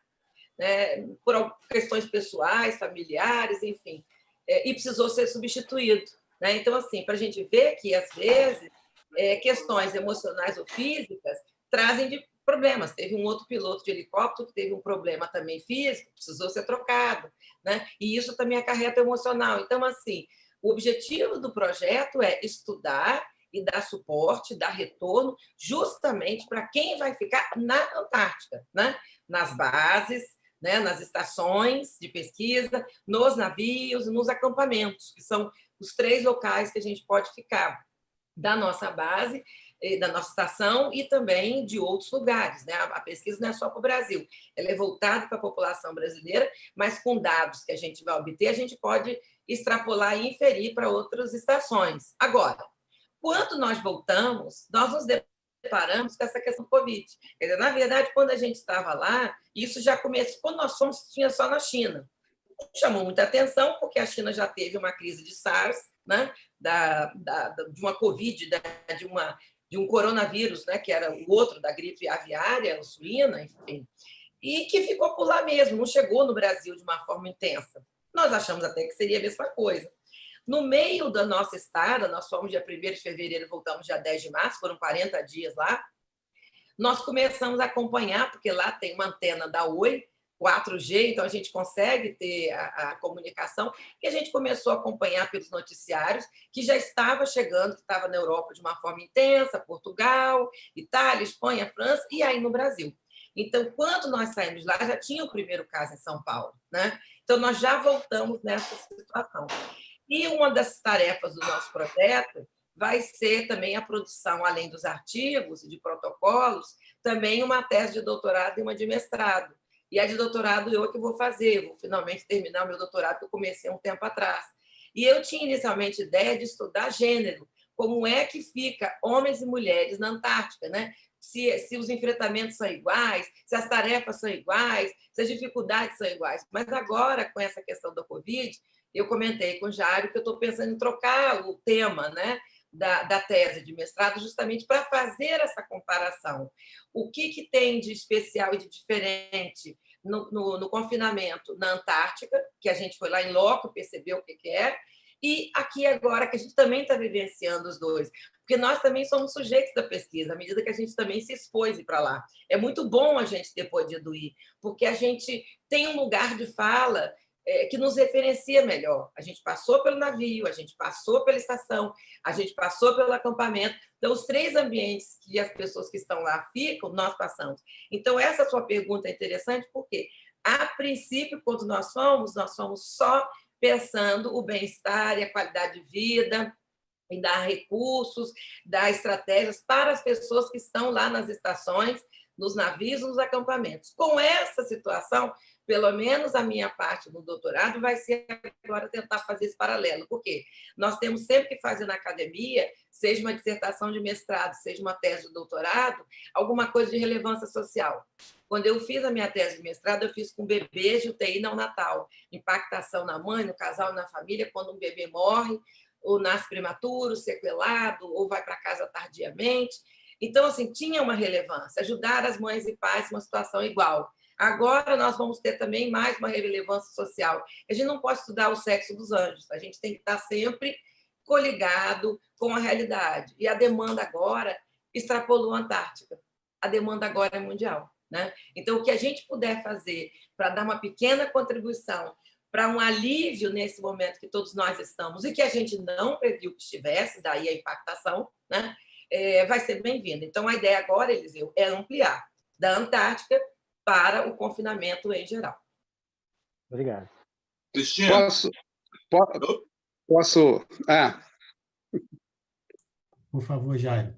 né? Por questões pessoais, familiares, enfim. E precisou ser substituído, né? Então, assim, para a gente ver que, às vezes, questões emocionais ou físicas trazem de problemas. Teve um outro piloto de helicóptero que teve um problema também físico, precisou ser trocado, né? E isso também acarreta emocional. Então, assim, o objetivo do projeto é estudar e dar suporte, dar retorno, justamente para quem vai ficar na Antártica, né? Nas bases, né, nas estações de pesquisa, nos navios, nos acampamentos, que são os 3 locais que a gente pode ficar da nossa base, da nossa estação e também de outros lugares, né? A pesquisa não é só para o Brasil, ela é voltada para a população brasileira, mas com dados que a gente vai obter, a gente pode extrapolar e inferir para outras estações. Agora, quando nós voltamos, nós nos deparamos com essa questão do Covid. Quer dizer, na verdade, quando a gente estava lá, isso já começou, quando nós fomos, tinha só na China. Chamou muita atenção, porque a China já teve uma crise de SARS, né? De uma Covid, de um coronavírus, né? Que era o outro da gripe aviária, ou suína, enfim, e que ficou por lá mesmo, não chegou no Brasil de uma forma intensa. Nós achamos até que seria a mesma coisa. No meio da nossa estada, nós fomos dia 1º de fevereiro, voltamos dia 10 de março, foram 40 dias lá, nós começamos a acompanhar, porque lá tem uma antena da Oi, 4G, então a gente consegue ter a comunicação, e a gente começou a acompanhar pelos noticiários, que já estava chegando, que estava na Europa de uma forma intensa, Portugal, Itália, Espanha, França, e aí no Brasil. Então, quando nós saímos lá, já tinha o primeiro caso em São Paulo, né? Então, nós já voltamos nessa situação. E uma das tarefas do nosso projeto vai ser também a produção, além dos artigos e de protocolos, também uma tese de doutorado e uma de mestrado. E a de doutorado eu que vou fazer, vou finalmente terminar o meu doutorado, que eu comecei há um tempo atrás. E eu tinha inicialmente ideia de estudar gênero, como é que fica homens e mulheres na Antártica, né? Se os enfrentamentos são iguais, se as tarefas são iguais, se as dificuldades são iguais. Mas agora, com essa questão da Covid, eu comentei com o Jário que eu estou pensando em trocar o tema, né, da tese de mestrado, justamente para fazer essa comparação. O que tem de especial e de diferente no confinamento na Antártica, que a gente foi lá em loco, percebeu o que é, e aqui agora, que a gente também está vivenciando os dois. Porque nós também somos sujeitos da pesquisa, à medida que a gente também se expôs para lá. É muito bom a gente ter podido ir, porque a gente tem um lugar de fala que nos referencia melhor. A gente passou pelo navio, a gente passou pela estação, a gente passou pelo acampamento. Então, os 3 ambientes que as pessoas que estão lá ficam, nós passamos. Então, essa sua pergunta é interessante, porque, a princípio, quando nós fomos só pensando o bem-estar e a qualidade de vida, e dar recursos, dar estratégias para as pessoas que estão lá nas estações, nos navios, nos acampamentos. Com essa situação, pelo menos a minha parte no doutorado vai ser agora tentar fazer esse paralelo. Por quê? Nós temos sempre que fazer na academia, seja uma dissertação de mestrado, seja uma tese de doutorado, alguma coisa de relevância social. Quando eu fiz a minha tese de mestrado, eu fiz com bebês de UTI neonatal, impactação na mãe, no casal, na família, quando um bebê morre, ou nasce prematuro, sequelado, ou vai para casa tardiamente. Então, assim, tinha uma relevância, ajudar as mães e pais numa situação igual. Agora nós vamos ter também mais uma relevância social. A gente não pode estudar o sexo dos anjos, a gente tem que estar sempre coligado com a realidade. E a demanda agora extrapolou a Antártica. A demanda agora é mundial, né? Então, o que a gente puder fazer para dar uma pequena contribuição para um alívio nesse momento que todos nós estamos e que a gente não previu que estivesse, daí a impactação, né? Vai ser bem-vindo. Então, a ideia agora, Eliseu, é ampliar da Antártica para o confinamento em geral. Obrigado. Cristina? Posso? Por favor, Jairo.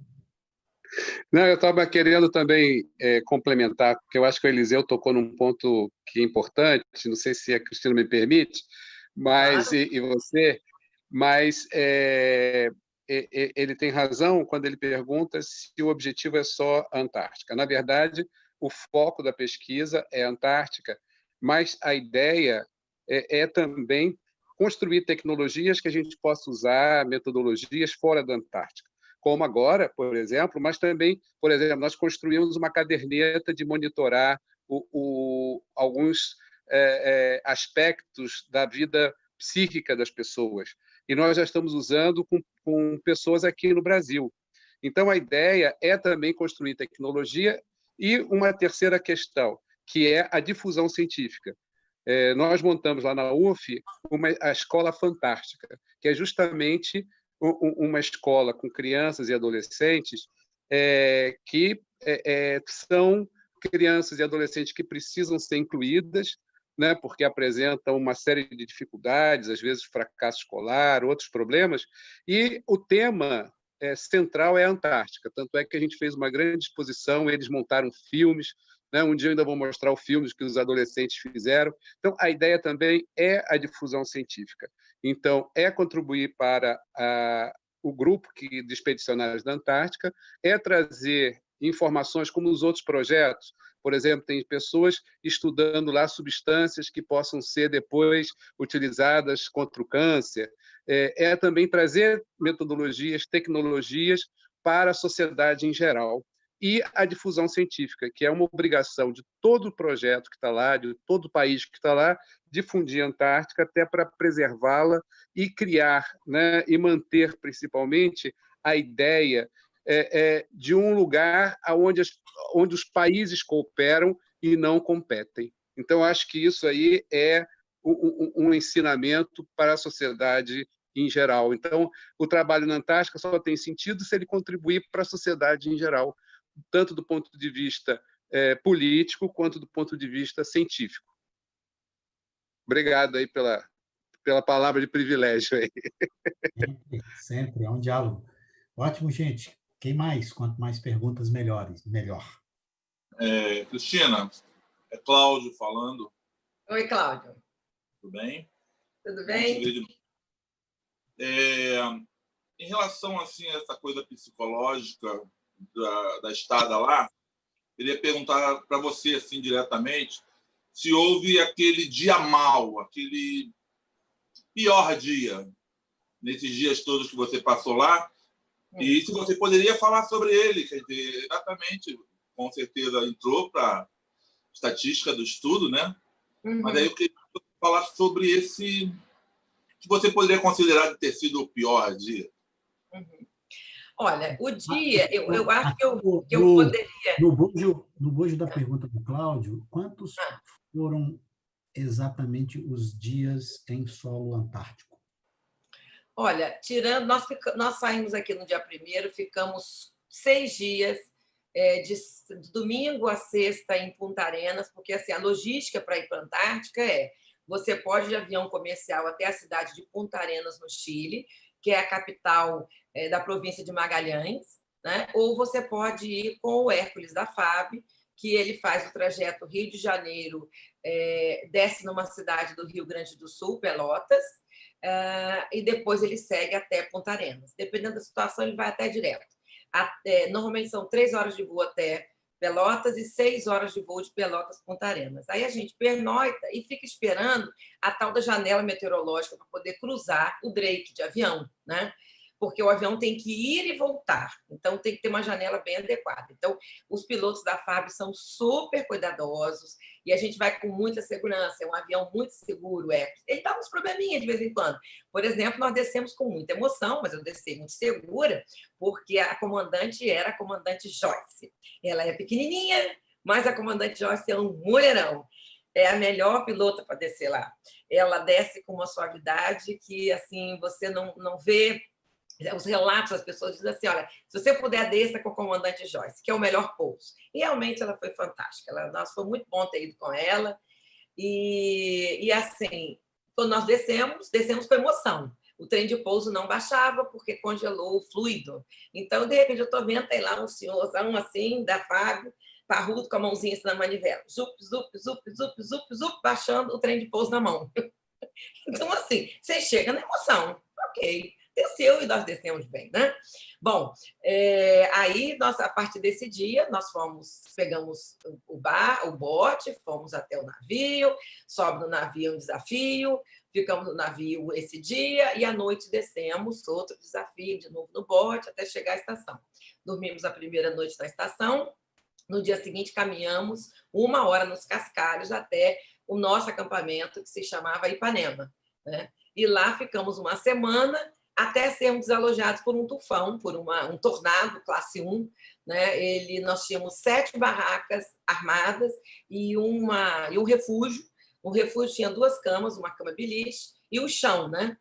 Não, eu estava querendo também complementar, porque eu acho que o Eliseu tocou num ponto que é importante, não sei se a Cristina me permite, mas Claro. e você, mas ele tem razão quando ele pergunta se o objetivo é só a Antártica. Na verdade, o foco da pesquisa é a Antártica, mas a ideia é também construir tecnologias que a gente possa usar, metodologias fora da Antártica. Como agora, por exemplo, mas também, por exemplo, nós construímos uma caderneta de monitorar alguns aspectos da vida psíquica das pessoas. E nós já estamos usando com pessoas aqui no Brasil. Então, a ideia é também construir tecnologia e uma terceira questão, que é a difusão científica. Nós montamos lá na UF a Escola Fantástica, que é justamente uma escola com crianças e adolescentes que são crianças e adolescentes que precisam ser incluídas, né, porque apresentam uma série de dificuldades, às vezes fracasso escolar, outros problemas, e o tema central é a Antártica. Tanto é que a gente fez uma grande exposição, eles montaram filmes, né? Um dia eu ainda vou mostrar os filmes que os adolescentes fizeram. Então, a ideia também é a difusão científica. Então, é contribuir para o grupo de expedicionários da Antártica, é trazer informações como os outros projetos. Por exemplo, tem pessoas estudando lá substâncias que possam ser depois utilizadas contra o câncer. É também trazer metodologias, tecnologias para a sociedade em geral. E a difusão científica, que é uma obrigação de todo projeto que está lá, de todo país que está lá, difundir a Antártica até para preservá-la e criar, né, e manter, principalmente, a ideia de um lugar onde os países cooperam e não competem. Então, acho que isso aí é um ensinamento para a sociedade em geral. Então, o trabalho na Antártica só tem sentido se ele contribuir para a sociedade em geral, tanto do ponto de vista político quanto do ponto de vista científico. Obrigado aí pela palavra de privilégio aí. Sempre, é um diálogo. Ótimo, gente. Quem mais? Quanto mais perguntas, melhor. Cristina, é Cláudio falando. Oi, Cláudio. Tudo bem? Tudo bem? Em relação assim, a essa coisa psicológica da estada lá, queria perguntar para você assim, diretamente se houve aquele dia mau, aquele pior dia, nesses dias todos que você passou lá, e se você poderia falar sobre ele, quer dizer, exatamente, com certeza entrou para a estatística do estudo, né? Uhum. Mas aí eu queria falar sobre esse que você poderia considerar de ter sido o pior dia. Uhum. Olha, o dia, eu acho que eu poderia... No bojo da pergunta do Cláudio, quantos foram exatamente os dias em solo antártico? Olha, tirando, nós saímos aqui no dia 1º, ficamos 6 dias, de domingo a sexta em Punta Arenas, porque assim, a logística para ir para a Antártica você pode ir de avião comercial até a cidade de Punta Arenas, no Chile, que é a capital da província de Magalhães, né? Ou você pode ir com o Hércules da FAB, que ele faz o trajeto Rio de Janeiro, desce numa cidade do Rio Grande do Sul, Pelotas, e depois ele segue até Punta Arenas. Dependendo da situação, ele vai até direto. Normalmente são 3 horas de voo até Pelotas e 6 horas de voo de Pelotas a Punta Arenas. Aí a gente pernoita e fica esperando a tal da janela meteorológica para poder cruzar o Drake de avião, né? Porque o avião tem que ir e voltar, então tem que ter uma janela bem adequada. Então, os pilotos da FAB são super cuidadosos e a gente vai com muita segurança, é um avião muito seguro. Ele dá uns probleminhas de vez em quando. Por exemplo, nós descemos com muita emoção, mas eu desci muito segura, porque a comandante era a comandante Joyce. Ela é pequenininha, mas a comandante Joyce é um mulherão. É a melhor pilota para descer lá. Ela desce com uma suavidade que assim você não vê. Os relatos das pessoas dizem assim, olha, se você puder, desça com a comandante Joyce, que é o melhor pouso. E realmente ela foi fantástica. Foi muito bom ter ido com ela. E assim, quando nós descemos com emoção, o trem de pouso não baixava porque congelou o fluido. Então, de repente, eu estou vendo, tem lá um senhorzão assim, da Fábio, parrudo, com a mãozinha assim na manivela. Zup, zup, zup, zup, zup, zup, baixando o trem de pouso na mão. Então, assim, você chega na emoção. Ok, desceu e nós descemos bem, né? Bom, aí, a partir desse dia, nós pegamos o bote, fomos até o navio, sobe no navio um desafio, ficamos no navio esse dia e à noite descemos, outro desafio, de novo no bote, até chegar à estação. Dormimos a primeira noite na estação, no dia seguinte caminhamos 1 hora nos cascalhos até o nosso acampamento, que se chamava Ipanema, né? E lá ficamos 1 semana, até sermos desalojados por um tufão, por um tornado classe 1. Né? Nós tínhamos 7 barracas armadas e um refúgio. O refúgio tinha 2 camas, uma cama beliche e o chão. Né?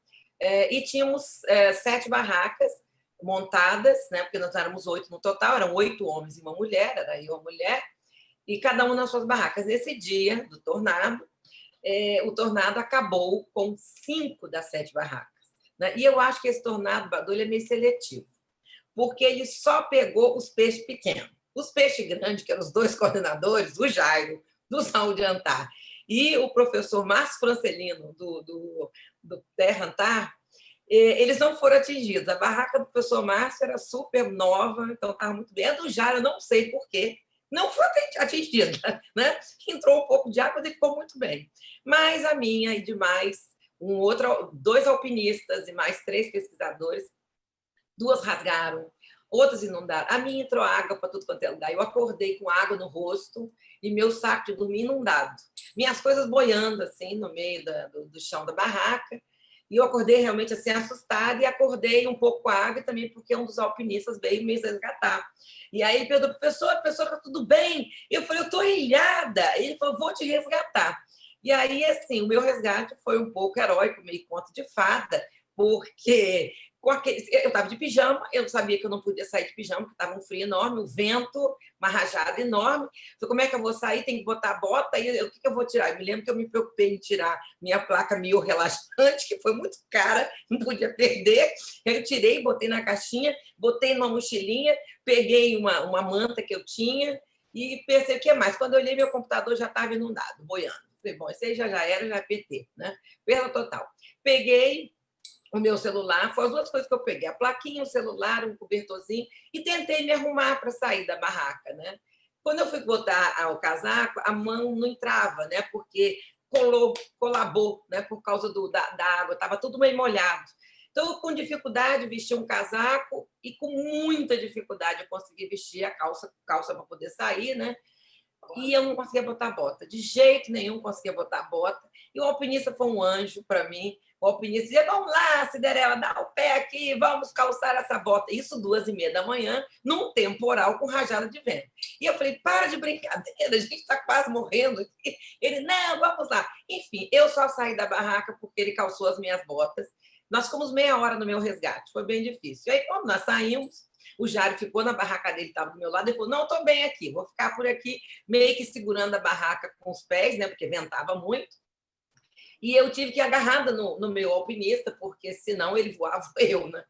E tínhamos 7 barracas montadas, né? Porque nós éramos 8 no total, eram 8 homens e uma mulher, era eu e uma mulher, e cada um nas suas barracas. Nesse dia do tornado, o tornado acabou com 5 das 7 barracas. Né? E eu acho que esse tornado, Badu, ele é meio seletivo, porque ele só pegou os peixes pequenos. Os peixes grandes, que eram os 2 coordenadores, o Jairo, do Saúde Antar, e o professor Márcio Francelino, do Terra Antar, eles não foram atingidos. A barraca do professor Márcio era super nova, então estava muito bem. A do Jairo, eu não sei por quê, não foi atingida. Né? Entrou um pouco de água e ficou muito bem. Mas a minha e demais, 2 alpinistas e mais 3 pesquisadores, 2 rasgaram, outras inundaram. A minha entrou água para tudo quanto é lugar. Eu acordei com água no rosto e meu saco de dormir inundado. Minhas coisas boiando assim no meio do chão da barraca. E eu acordei realmente assim assustada e acordei um pouco com a água também porque um dos alpinistas veio me resgatar. E aí ele perguntou, professor, está tudo bem? Eu falei, eu estou ilhada. Ele falou, vou te resgatar. E aí, assim, o meu resgate foi um pouco heróico, meio conto de fada, porque eu estava de pijama, eu sabia que eu não podia sair de pijama, porque estava um frio enorme, um vento, uma rajada enorme. Falei, como é que eu vou sair? Tem que botar a bota, e o que eu vou tirar? Eu me lembro que eu me preocupei em tirar minha placa Mio relaxante, que foi muito cara, não podia perder. Eu tirei, botei na caixinha, botei numa mochilinha, peguei uma manta que eu tinha e pensei, o que mais? Quando eu olhei, meu computador já estava inundado, boiando. Falei, bom, esse aí já era, já é PT, né? Perda total. Peguei o meu celular, foram as 2 coisas que eu peguei, a plaquinha, o celular, um cobertorzinho, e tentei me arrumar para sair da barraca. Né? Quando eu fui botar o casaco, a mão não entrava, né? Porque colabou, né? Por causa da água, estava tudo meio molhado. Então, com dificuldade, vesti um casaco e com muita dificuldade eu consegui vestir a calça para poder sair, né? E eu não conseguia botar bota, de jeito nenhum conseguia botar bota. E o alpinista foi um anjo para mim. O alpinista dizia, vamos lá, Cinderela, dá o pé aqui, vamos calçar essa bota. Isso 2h30 da manhã, num temporal com rajada de vento. E eu falei, para de brincadeira, a gente está quase morrendo aqui. Ele, não, vamos lá. Enfim, eu só saí da barraca porque ele calçou as minhas botas. Nós ficamos meia hora no meu resgate, foi bem difícil. E aí, quando nós saímos, o Jário ficou na barraca dele, estava do meu lado, ele falou, não, estou bem aqui, vou ficar por aqui, meio que segurando a barraca com os pés, né, porque ventava muito. E eu tive que ir agarrada no meu alpinista, porque senão ele voava eu. Né?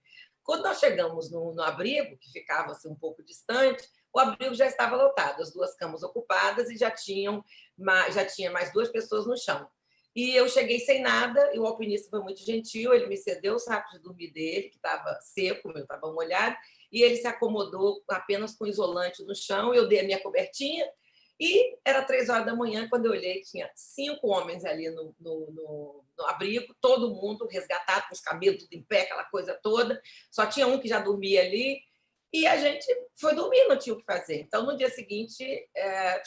Quando nós chegamos no abrigo, que ficava assim, um pouco distante, o abrigo já estava lotado, as 2 camas ocupadas e já tinha mais 2 pessoas no chão. E eu cheguei sem nada, e o alpinista foi muito gentil, ele me cedeu o saco de dormir dele, que estava seco, o meu estava molhado, e ele se acomodou apenas com isolante no chão, eu dei a minha cobertinha, e era 3 horas da manhã, quando eu olhei, tinha 5 homens ali no abrigo, todo mundo resgatado, com os cabelos tudo em pé, aquela coisa toda, só tinha um que já dormia ali, e a gente foi dormir, não tinha o que fazer. Então, no dia seguinte,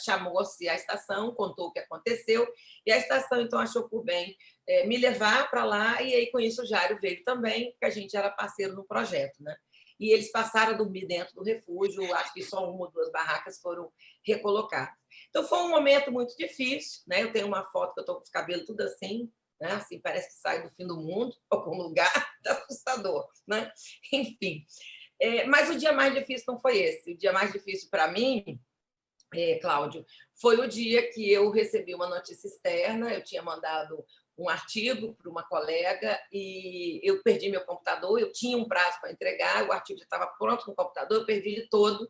chamou-se a estação, contou o que aconteceu, e a estação, então, achou por bem me levar para lá, e aí, com isso, o Jário veio também, porque a gente era parceiro no projeto. Né? E eles passaram a dormir dentro do refúgio, acho que só 1 ou 2 barracas foram recolocadas. Então, foi um momento muito difícil. Né? Eu tenho uma foto que eu estou com os cabelos tudo assim, né? Assim, parece que sai do fim do mundo, algum lugar, tá assustador. Né? Enfim... mas o dia mais difícil não foi esse. O dia mais difícil para mim, Cláudio, foi o dia que eu recebi uma notícia externa. Eu tinha mandado um artigo para uma colega e eu perdi meu computador, eu tinha um prazo para entregar, o artigo já estava pronto no computador, eu perdi ele todo.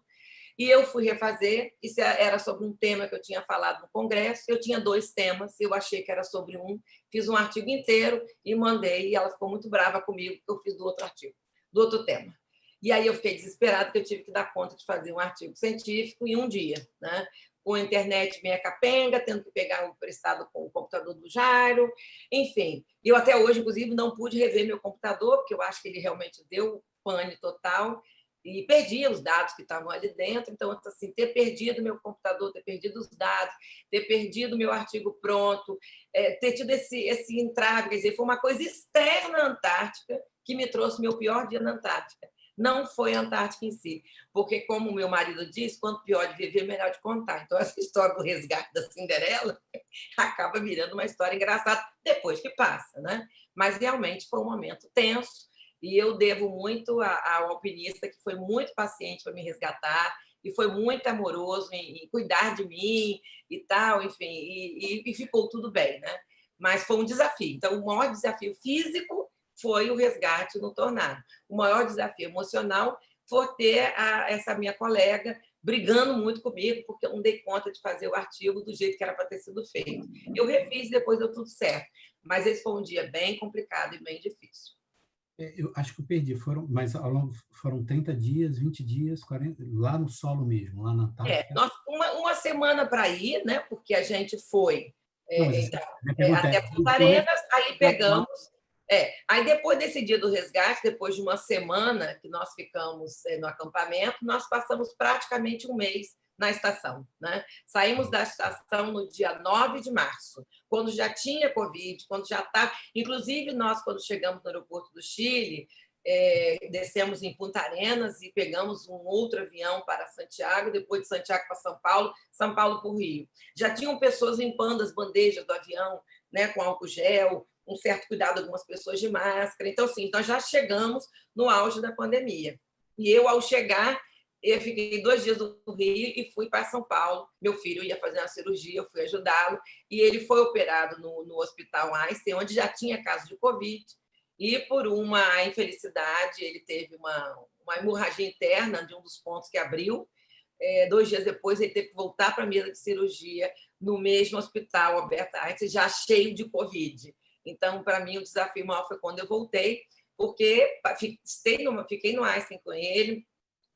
E eu fui refazer, isso era sobre um tema que eu tinha falado no congresso, eu tinha 2 temas, eu achei que era sobre um, fiz um artigo inteiro e mandei, e ela ficou muito brava comigo, porque eu fiz do outro artigo, do outro tema. E aí eu fiquei desesperada, porque eu tive que dar conta de fazer um artigo científico em um dia, né? Com a internet meia capenga, tendo que pegar um emprestado com o computador do Jairo, enfim. Eu até hoje, inclusive, não pude rever meu computador, porque eu acho que ele realmente deu pane total, e perdi os dados que estavam ali dentro. Então, assim, ter perdido meu computador, ter perdido os dados, ter perdido meu artigo pronto, ter tido esse entrave, quer dizer, foi uma coisa externa à Antártica que me trouxe meu pior dia na Antártica. Não foi a Antártica em si, porque, como o meu marido diz, quanto pior de viver, melhor de contar. Então, essa história do resgate da Cinderela acaba virando uma história engraçada depois que passa, né? Mas, realmente, foi um momento tenso, e eu devo muito ao alpinista, que foi muito paciente para me resgatar e foi muito amoroso em cuidar de mim e tal, enfim, e ficou tudo bem, né? Mas foi um desafio. Então, o maior desafio físico foi o resgate no tornado. O maior desafio emocional foi ter essa minha colega brigando muito comigo, porque eu não dei conta de fazer o artigo do jeito que era para ter sido feito. Eu refiz, depois deu tudo certo. Mas esse foi um dia bem complicado e bem difícil. Eu acho que eu perdi, mas foram 30 dias, 20 dias, 40, lá no solo mesmo, lá na Antártica. Uma semana para ir, né? Porque a gente foi até Punta Arenas, Arenas, aí pegamos. Aí depois desse dia do resgate, depois de uma semana que nós ficamos no acampamento, nós passamos praticamente um mês na estação, né? Saímos da estação no dia 9 de março, quando já tinha Covid, quando já estava... Inclusive, nós, quando chegamos no aeroporto do Chile, descemos em Punta Arenas e pegamos um outro avião para Santiago, depois de Santiago para São Paulo para o Rio. Já tinham pessoas limpando as bandejas do avião, né, com álcool gel, um certo cuidado, algumas pessoas de máscara. Então, assim, nós já chegamos no auge da pandemia. E eu, ao chegar, eu fiquei 2 dias no Rio e fui para São Paulo. Meu filho ia fazer uma cirurgia, eu fui ajudá-lo, e ele foi operado no Hospital Einstein, onde já tinha caso de Covid, e por uma infelicidade, ele teve uma hemorragia interna de um dos pontos que abriu. 2 dias depois, ele teve que voltar para a mesa de cirurgia no mesmo hospital, Albert Einstein, já cheio de Covid. Então, para mim, o desafio maior foi quando eu voltei, porque fiquei no Einstein com ele,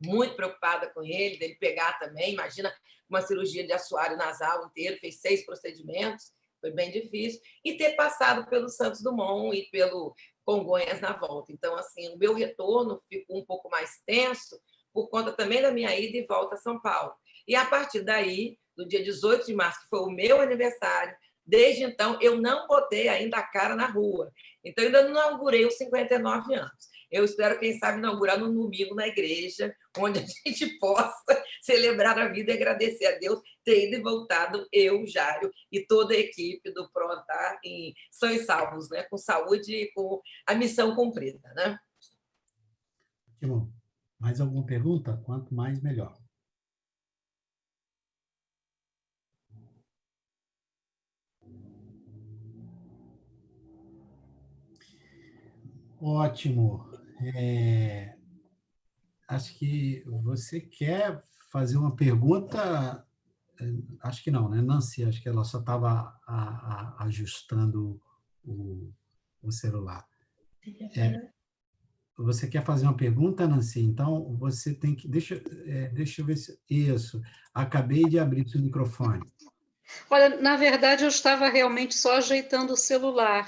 muito preocupada com ele, dele pegar também. Imagina uma cirurgia de assoalho nasal inteiro, fez 6 procedimentos, foi bem difícil, e ter passado pelo Santos Dumont e pelo Congonhas na volta. Então, assim, o meu retorno ficou um pouco mais tenso por conta também da minha ida e volta a São Paulo. E, a partir daí, no dia 18 de março, que foi o meu aniversário, desde então, eu não botei ainda a cara na rua. Então, eu ainda não inaugurei os 59 anos. Eu espero, quem sabe, inaugurar no domingo na igreja, onde a gente possa celebrar a vida e agradecer a Deus ter ido e voltado, eu, Jário, e toda a equipe do PROANTAR em sãos e salvos, né? Com saúde e com a missão cumprida, né? Ótimo. Mais alguma pergunta? Quanto mais, melhor. Ótimo. Acho que você quer fazer uma pergunta. Acho que não, né? Nancy, acho que ela só estava ajustando o celular. Você quer fazer uma pergunta, Nancy? Então, você tem que... Deixa eu ver se... Isso. Acabei de abrir seu microfone. Olha, na verdade, eu estava realmente só ajeitando o celular.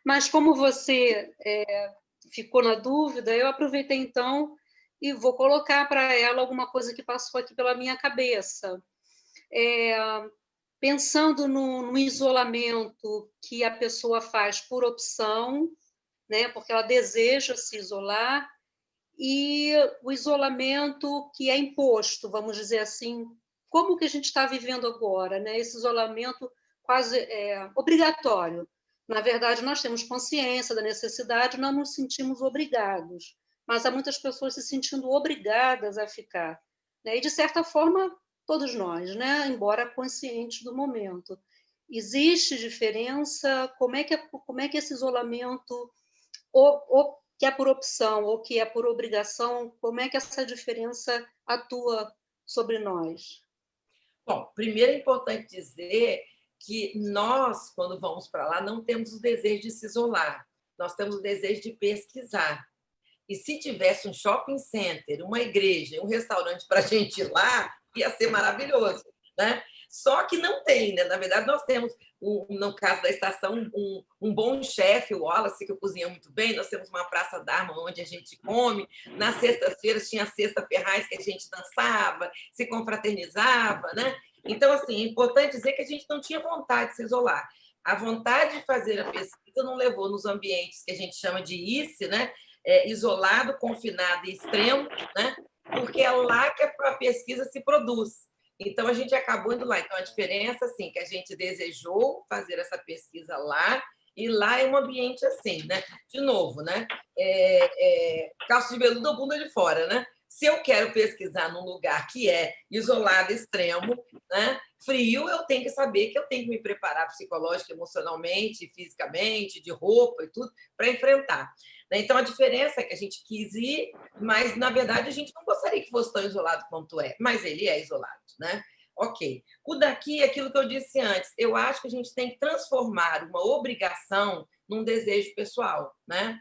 Mas como você ficou na dúvida, eu aproveitei então e vou colocar para ela alguma coisa que passou aqui pela minha cabeça. Pensando no isolamento que a pessoa faz por opção, né, porque ela deseja se isolar, e o isolamento que é imposto, vamos dizer assim, como que a gente está vivendo agora, né? Esse isolamento quase obrigatório. Na verdade, nós temos consciência da necessidade, não nos sentimos obrigados, mas há muitas pessoas se sentindo obrigadas a ficar, né? E, de certa forma, todos nós, né? Embora conscientes do momento. Existe diferença? Como é que esse isolamento, ou que é por opção, ou que é por obrigação, como é que essa diferença atua sobre nós? Bom, primeiro é importante dizer que nós, quando vamos para lá, não temos o desejo de se isolar, nós temos o desejo de pesquisar. E se tivesse um shopping center, uma igreja, um restaurante para a gente ir lá, ia ser maravilhoso, né? Só que não tem, né? Na verdade, nós temos, no caso da estação, um bom chefe, o Wallace, que cozinha muito bem, nós temos uma praça d'arma onde a gente come, nas sextas-feiras tinha a Sexta Ferraz, que a gente dançava, se confraternizava, né? Então, assim, é importante dizer que a gente não tinha vontade de se isolar. A vontade de fazer a pesquisa não levou nos ambientes que a gente chama de ICE, né? Isolado, confinado e extremo, né? Porque é lá que a pesquisa se produz. Então, a gente acabou indo lá. Então, a diferença, assim, que a gente desejou fazer essa pesquisa lá, e lá é um ambiente assim, né? De novo, né? Calço de veludo ou bunda de fora, né? Se eu quero pesquisar num lugar que é isolado, extremo, né? Frio, eu tenho que saber que eu tenho que me preparar psicológica, emocionalmente, fisicamente, de roupa e tudo, para enfrentar. Então, a diferença é que a gente quis ir, mas, na verdade, a gente não gostaria que fosse tão isolado quanto é, mas ele é isolado, né? Ok. O daqui é aquilo que eu disse antes. Eu acho que a gente tem que transformar uma obrigação num desejo pessoal, né?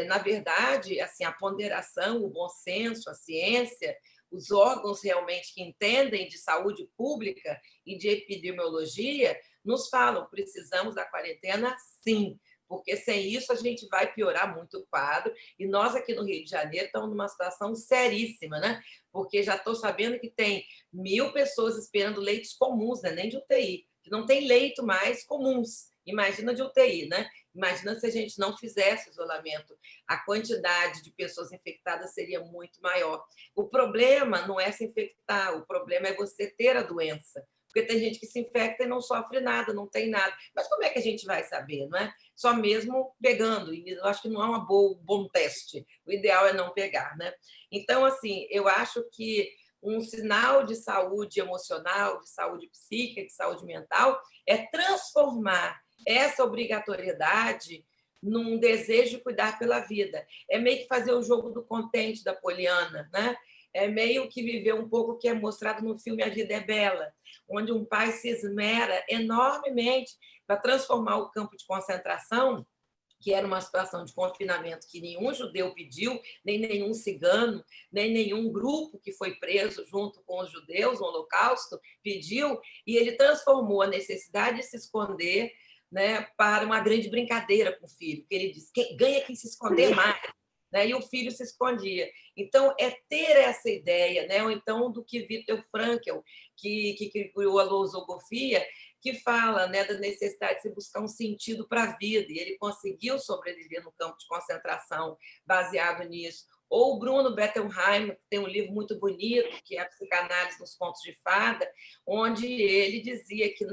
Na verdade, assim, a ponderação, o bom senso, a ciência, os órgãos realmente que entendem de saúde pública e de epidemiologia nos falam, precisamos da quarentena, sim, porque sem isso a gente vai piorar muito o quadro, e nós aqui no Rio de Janeiro estamos numa situação seríssima, né? Porque já estou sabendo que tem 1.000 pessoas esperando leitos comuns, né? Nem de UTI, que não tem leito mais comuns, imagina de UTI, né? Imagina se a gente não fizesse isolamento, a quantidade de pessoas infectadas seria muito maior. O problema não é se infectar, o problema é você ter a doença. Porque tem gente que se infecta e não sofre nada, não tem nada. Mas como é que a gente vai saber, não é? Só mesmo pegando. E eu acho que não é um bom teste. O ideal é não pegar, né? Então, assim, eu acho que um sinal de saúde emocional, de saúde psíquica, de saúde mental, é transformar essa obrigatoriedade num desejo de cuidar pela vida. É meio que fazer o jogo do contente da Poliana, né? É meio que viver um pouco o que é mostrado no filme A Vida é Bela, onde um pai se esmera enormemente para transformar o campo de concentração, que era uma situação de confinamento que nenhum judeu pediu, nem nenhum cigano, nem nenhum grupo que foi preso junto com os judeus no Holocausto pediu, e ele transformou a necessidade de se esconder, né, para uma grande brincadeira com o filho, que ele diz, ganha quem se esconder mais. Né? E o filho se escondia. Então, é ter essa ideia, né? Ou então do que Viktor Frankl, que criou a loosogofia, que fala, né, da necessidade de se buscar um sentido para a vida, e ele conseguiu sobreviver no campo de concentração baseado nisso. Ou o Bruno Bettelheim, que tem um livro muito bonito, que é a Psicanálise nos Contos de Fada, onde ele dizia que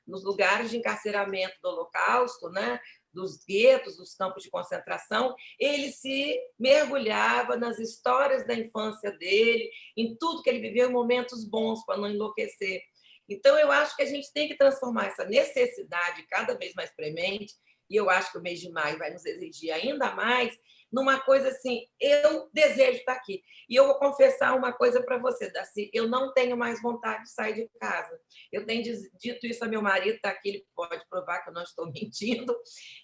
nos lugares de encarceramento do Holocausto, né, dos guetos, dos campos de concentração, ele se mergulhava nas histórias da infância dele, em tudo que ele viveu, em momentos bons, para não enlouquecer. Então, eu acho que a gente tem que transformar essa necessidade cada vez mais premente, e eu acho que o mês de maio vai nos exigir ainda mais, numa coisa assim, eu desejo estar aqui. E eu vou confessar uma coisa para você, Darcy, eu não tenho mais vontade de sair de casa. Eu tenho dito isso a meu marido, está aqui, ele pode provar que eu não estou mentindo.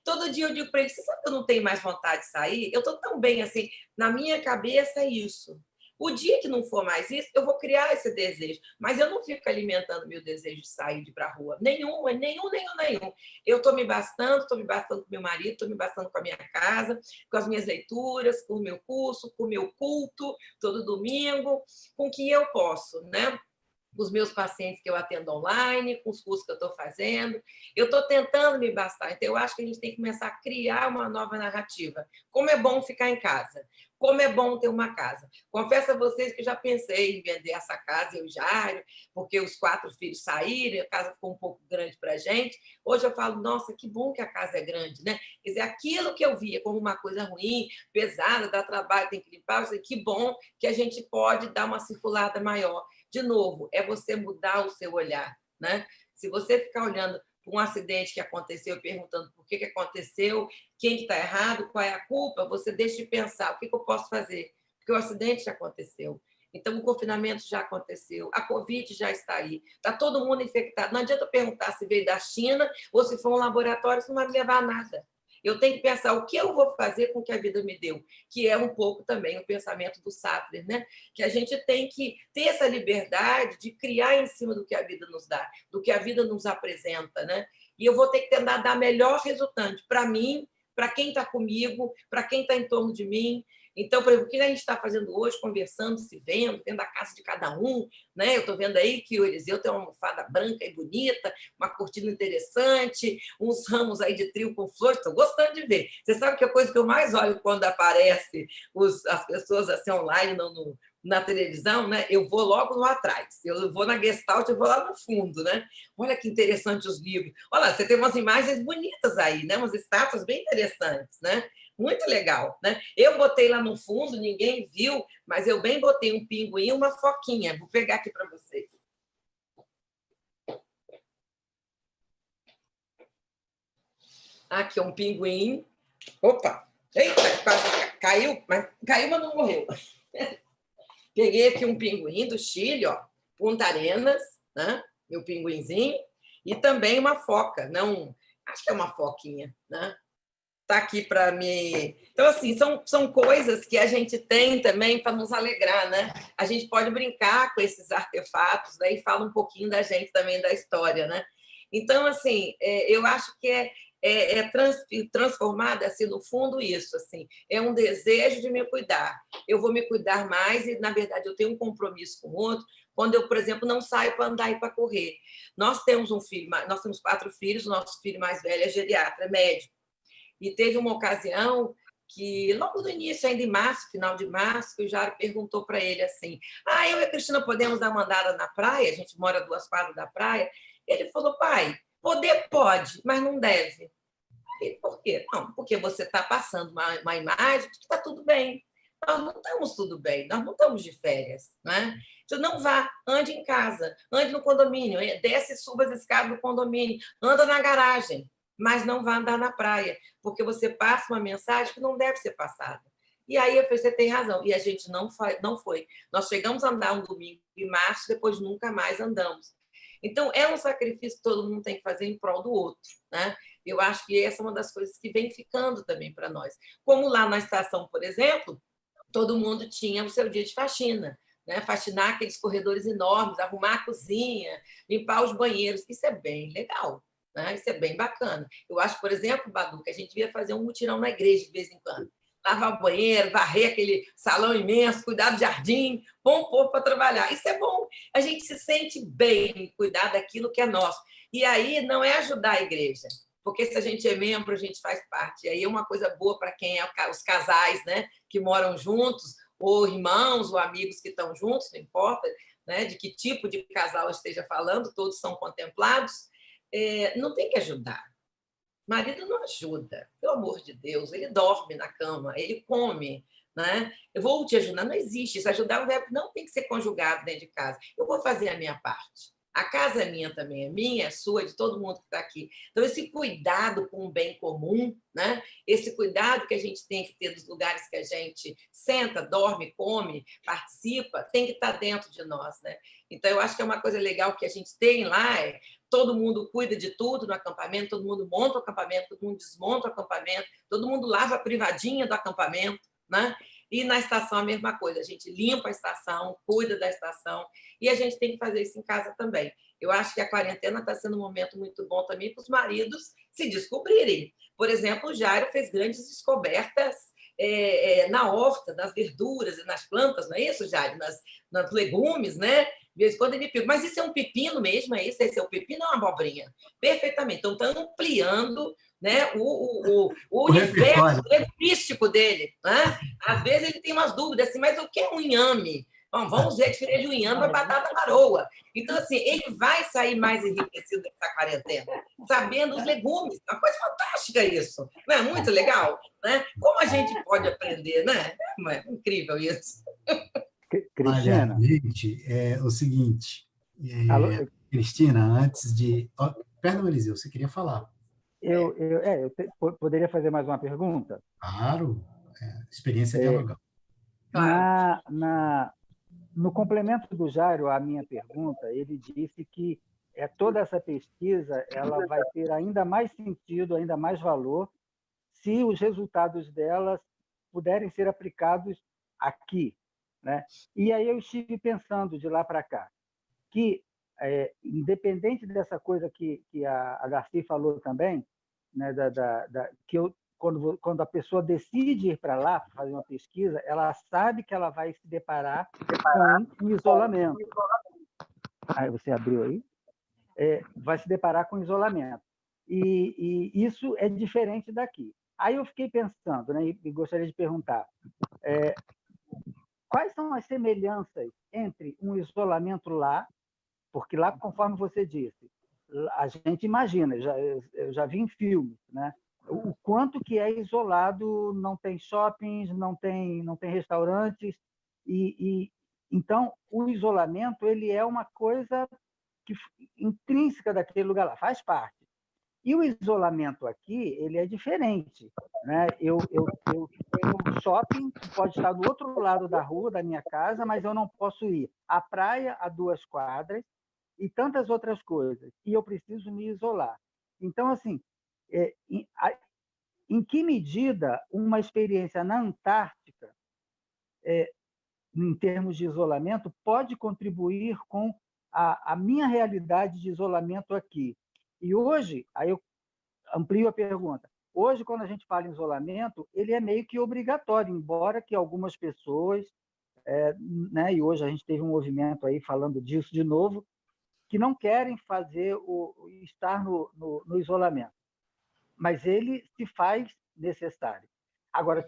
Todo dia eu digo para ele, você sabe que eu não tenho mais vontade de sair? Eu estou tão bem assim, na minha cabeça é isso. O dia que não for mais isso, eu vou criar esse desejo. Mas eu não fico alimentando meu desejo de sair, de ir para a rua. Nenhum. Eu estou me bastando com meu marido, estou me bastando com a minha casa, com as minhas leituras, com o meu curso, com o meu culto, todo domingo, com o que eu posso, né? Com os meus pacientes que eu atendo online, com os cursos que eu estou fazendo. Eu estou tentando me bastar. Então, eu acho que a gente tem que começar a criar uma nova narrativa. Como é bom ficar em casa. Como é bom ter uma casa. Confesso a vocês que já pensei em vender essa casa, eu já, porque os 4 filhos saíram, a casa ficou um pouco grande para a gente. Hoje eu falo, nossa, que bom que a casa é grande, né? Quer dizer, aquilo que eu via como uma coisa ruim, pesada, dá trabalho, tem que limpar, que bom que a gente pode dar uma circulada maior. De novo, é você mudar o seu olhar, né? Se você ficar olhando para um acidente que aconteceu, perguntando por que aconteceu, quem está errado, qual é a culpa, você deixa de pensar, o que eu posso fazer? Porque o acidente já aconteceu. Então, o confinamento já aconteceu, a Covid já está aí, está todo mundo infectado. Não adianta eu perguntar se veio da China ou se foi um laboratório, isso não vai me levar a nada. Eu tenho que pensar o que eu vou fazer com o que a vida me deu, que é um pouco também o pensamento do Sattler, né? Que a gente tem que ter essa liberdade de criar em cima do que a vida nos dá, do que a vida nos apresenta, né? E eu vou ter que tentar dar melhor resultante para mim, para quem está comigo, para quem está em torno de mim. Então, por exemplo, o que a gente está fazendo hoje, conversando, se vendo a casa de cada um, né? Eu estou vendo aí que o Eliseu tem uma almofada branca e bonita, uma cortina interessante, uns ramos aí de trio com flores, estou gostando de ver. Você sabe que a coisa que eu mais olho quando aparece as pessoas assim online na televisão, né? Eu vou logo no atrás, eu vou na Gestalt, eu vou lá no fundo, né? Olha que interessante os livros. Olha, você tem umas imagens bonitas aí, né? Umas estátuas bem interessantes, né? Muito legal, né? Eu botei lá no fundo, ninguém viu, mas eu bem botei um pinguim e uma foquinha. Vou pegar aqui para vocês. Aqui um pinguim. Opa! Eita, quase caiu, mas não morreu. Peguei aqui um pinguim do Chile, ó, Punta Arenas, né? Meu pinguinzinho, e também uma foca, não, acho que é uma foquinha, né? Tá aqui para mim. Então, assim, são coisas que a gente tem também para nos alegrar, né? A gente pode brincar com esses artefatos, daí né? Fala um pouquinho da gente também, da história, né? Então, assim, eu acho que transformada, assim, no fundo, isso, assim, é um desejo de me cuidar. Eu vou me cuidar mais e, na verdade, eu tenho um compromisso com o outro quando eu, por exemplo, não saio para andar e para correr. Nós temos um filho, nós temos 4 filhos, o nosso filho mais velho é geriatra, é médico. E teve uma ocasião que, logo no início, ainda em março, final de março, que o Jário perguntou para ele assim, eu e a Cristina podemos dar uma andada na praia? A gente mora a 2 quadras da praia. Ele falou, pai, poder pode, mas não deve. E por quê? Não, porque você está passando uma imagem de que está tudo bem. Nós não estamos tudo bem, nós não estamos de férias. Né? Então, não vá, ande em casa, ande no condomínio, desce e suba as escadas do condomínio, anda na garagem, mas não vá andar na praia, porque você passa uma mensagem que não deve ser passada. E aí eu falei, você tem razão. E a gente não foi. Nós chegamos a andar um domingo em março, depois nunca mais andamos. Então, é um sacrifício que todo mundo tem que fazer em prol do outro. Né? Eu acho que essa é uma das coisas que vem ficando também para nós. Como lá na estação, por exemplo, todo mundo tinha o seu dia de faxina. Né? Faxinar aqueles corredores enormes, arrumar a cozinha, limpar os banheiros. Isso é bem legal. Né? Isso é bem bacana. Eu acho, por exemplo, Badu, que a gente devia fazer um mutirão na igreja de vez em quando. Lavar o banheiro, varrer aquele salão imenso, cuidar do jardim, pôr um povo para trabalhar. Isso é bom. A gente se sente bem em cuidar daquilo que é nosso. E aí não é ajudar a igreja, porque se a gente é membro, a gente faz parte. E aí é uma coisa boa para quem é os casais, né, que moram juntos, ou irmãos, ou amigos que estão juntos, não importa, né, de que tipo de casal eu esteja falando, todos são contemplados. Não tem que ajudar. O marido não ajuda, pelo amor de Deus. Ele dorme na cama, ele come. Né? Eu vou te ajudar. Não existe isso. Ajudar é um verbo que não tem que ser conjugado dentro de casa. Eu vou fazer a minha parte. A casa é minha também, é minha, é sua, é de todo mundo que está aqui. Então, esse cuidado com o bem comum, né? Esse cuidado que a gente tem que ter dos lugares que a gente senta, dorme, come, participa, tem que estar dentro de nós. Né? Então, eu acho que é uma coisa legal que a gente tem lá, todo mundo cuida de tudo no acampamento, todo mundo monta o acampamento, todo mundo desmonta o acampamento, todo mundo lava a privadinha do acampamento, né? E na estação a mesma coisa, a gente limpa a estação, cuida da estação, e a gente tem que fazer isso em casa também. Eu acho que a quarentena está sendo um momento muito bom também para os maridos se descobrirem. Por exemplo, o Jairo fez grandes descobertas na horta, nas verduras e nas plantas, não é isso, Jairo? Nas legumes, né? De vez em quando ele pergunta, mas isso é um pepino mesmo? É isso? Esse é o pepino ou uma abobrinha? Perfeitamente. Então, está ampliando, né, o universo linguístico dele. Né? Às vezes ele tem umas dúvidas assim, mas o que é um inhame? Bom, vamos ver a diferença de um inhame para batata baroa. Então, assim, ele vai sair mais enriquecido dessa quarentena, sabendo os legumes. É uma coisa fantástica isso. Não é muito legal? Né? Como a gente pode aprender, né? É incrível isso. Cristina. Olha, gente, é o seguinte... Alô, Cristina, antes de... Perdão, Eliseu, você queria falar? Poderia fazer mais uma pergunta? Claro, experiência dialogal. Claro. No complemento do Jairo à minha pergunta, ele disse que toda essa pesquisa ela vai ter ainda mais sentido, ainda mais valor, se os resultados delas puderem ser aplicados aqui, né? E aí eu estive pensando de lá para cá, que, independente dessa coisa que a Darcy falou também, né, quando a pessoa decide ir para lá para fazer uma pesquisa, ela sabe que ela vai se deparar com um isolamento. Aí você abriu aí? Vai se deparar com isolamento. E isso é diferente daqui. Aí eu fiquei pensando, né, e gostaria de perguntar, quais são as semelhanças entre um isolamento lá, porque lá, conforme você disse, a gente imagina, eu já vi em filmes, né, o quanto que é isolado, não tem shoppings, não tem restaurantes, então o isolamento ele é uma coisa intrínseca daquele lugar lá, faz parte. E o isolamento aqui ele é diferente, né? Eu tenho um shopping que pode estar do outro lado da rua da minha casa, mas eu não posso ir à praia a 2 quadras e tantas outras coisas. E eu preciso me isolar. Então, assim, em que medida uma experiência na Antártica, em termos de isolamento, pode contribuir com a minha realidade de isolamento aqui? E hoje, aí eu amplio a pergunta, hoje, quando a gente fala em isolamento, ele é meio que obrigatório, embora que algumas pessoas, né, e hoje a gente teve um movimento aí falando disso de novo, que não querem estar no isolamento. Mas ele se faz necessário. Agora,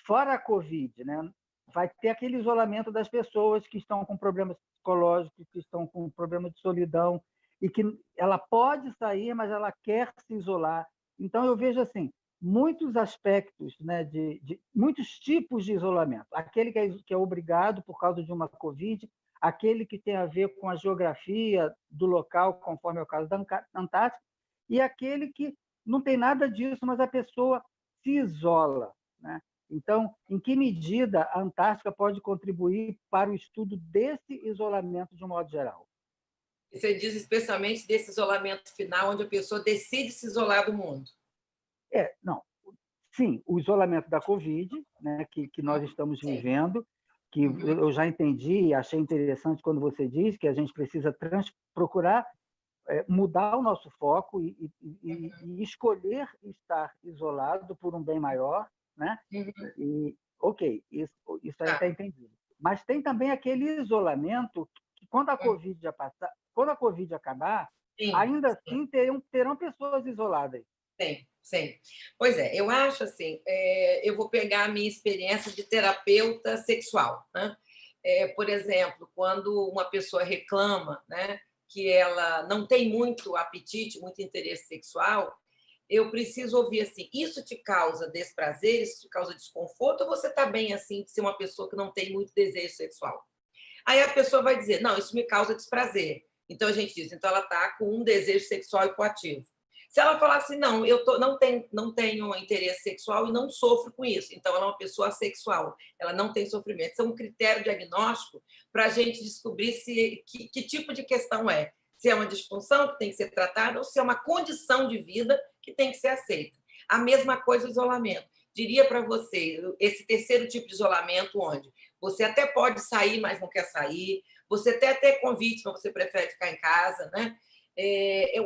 fora a Covid, né, vai ter aquele isolamento das pessoas que estão com problemas psicológicos, que estão com problema de solidão, e que ela pode sair, mas ela quer se isolar. Então, eu vejo assim, muitos aspectos, né, de muitos tipos de isolamento. Aquele que é obrigado por causa de uma Covid, aquele que tem a ver com a geografia do local, conforme é o caso da Antártica, e aquele que não tem nada disso, mas a pessoa se isola, né? Então, em que medida a Antártica pode contribuir para o estudo desse isolamento de um modo geral? Você diz especialmente desse isolamento final, onde a pessoa decide se isolar do mundo. Não. Sim, o isolamento da Covid, né, que nós estamos vivendo, que eu já entendi e achei interessante quando você diz que a gente precisa procurar mudar o nosso foco e escolher estar isolado por um bem maior, né? E, ok, isso aí está entendido. Mas tem também aquele isolamento que, quando a Covid acabar, ainda assim terão pessoas isoladas. Sim. Pois é, eu acho assim, eu vou pegar a minha experiência de terapeuta sexual, né? Por exemplo, quando uma pessoa reclama, né, que ela não tem muito apetite, muito interesse sexual, eu preciso ouvir assim, isso te causa desprazer, isso te causa desconforto, ou você está bem assim de ser uma pessoa que não tem muito desejo sexual? Aí a pessoa vai dizer, não, isso me causa desprazer. Então a gente diz, então ela está com um desejo sexual hipoativo. Se ela falar assim, não, não tenho interesse sexual e não sofro com isso, então ela é uma pessoa assexual, ela não tem sofrimento. Isso é um critério diagnóstico para a gente descobrir que tipo de questão é. Se é uma disfunção que tem que ser tratada ou se é uma condição de vida que tem que ser aceita. A mesma coisa o isolamento. Diria para você, esse terceiro tipo de isolamento, onde você até pode sair, mas não quer sair, você até ter convite, mas você prefere ficar em casa, né?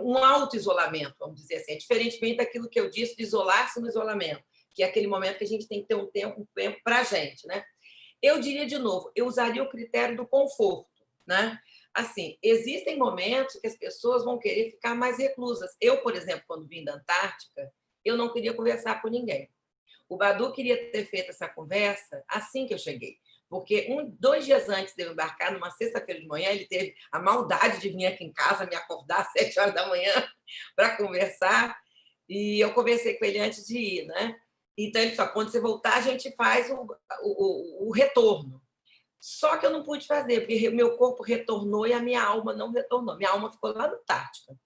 Um auto-isolamento, vamos dizer assim, diferentemente daquilo que eu disse de isolar-se no isolamento, que é aquele momento que a gente tem que ter um tempo para a gente, né? Eu diria de novo, eu usaria o critério do conforto, né? Assim, existem momentos que as pessoas vão querer ficar mais reclusas. Eu, por exemplo, quando vim da Antártica, eu não queria conversar com ninguém. O Badu queria ter feito essa conversa assim que eu cheguei, porque 2 dias antes de eu embarcar, numa sexta-feira de manhã, ele teve a maldade de vir aqui em casa, me acordar às 7 horas da manhã para conversar, e eu conversei com ele antes de ir, né? Então, ele falou, quando você voltar, a gente faz o retorno. Só que eu não pude fazer, porque o meu corpo retornou e a minha alma não retornou. Minha alma ficou lá no Antártica.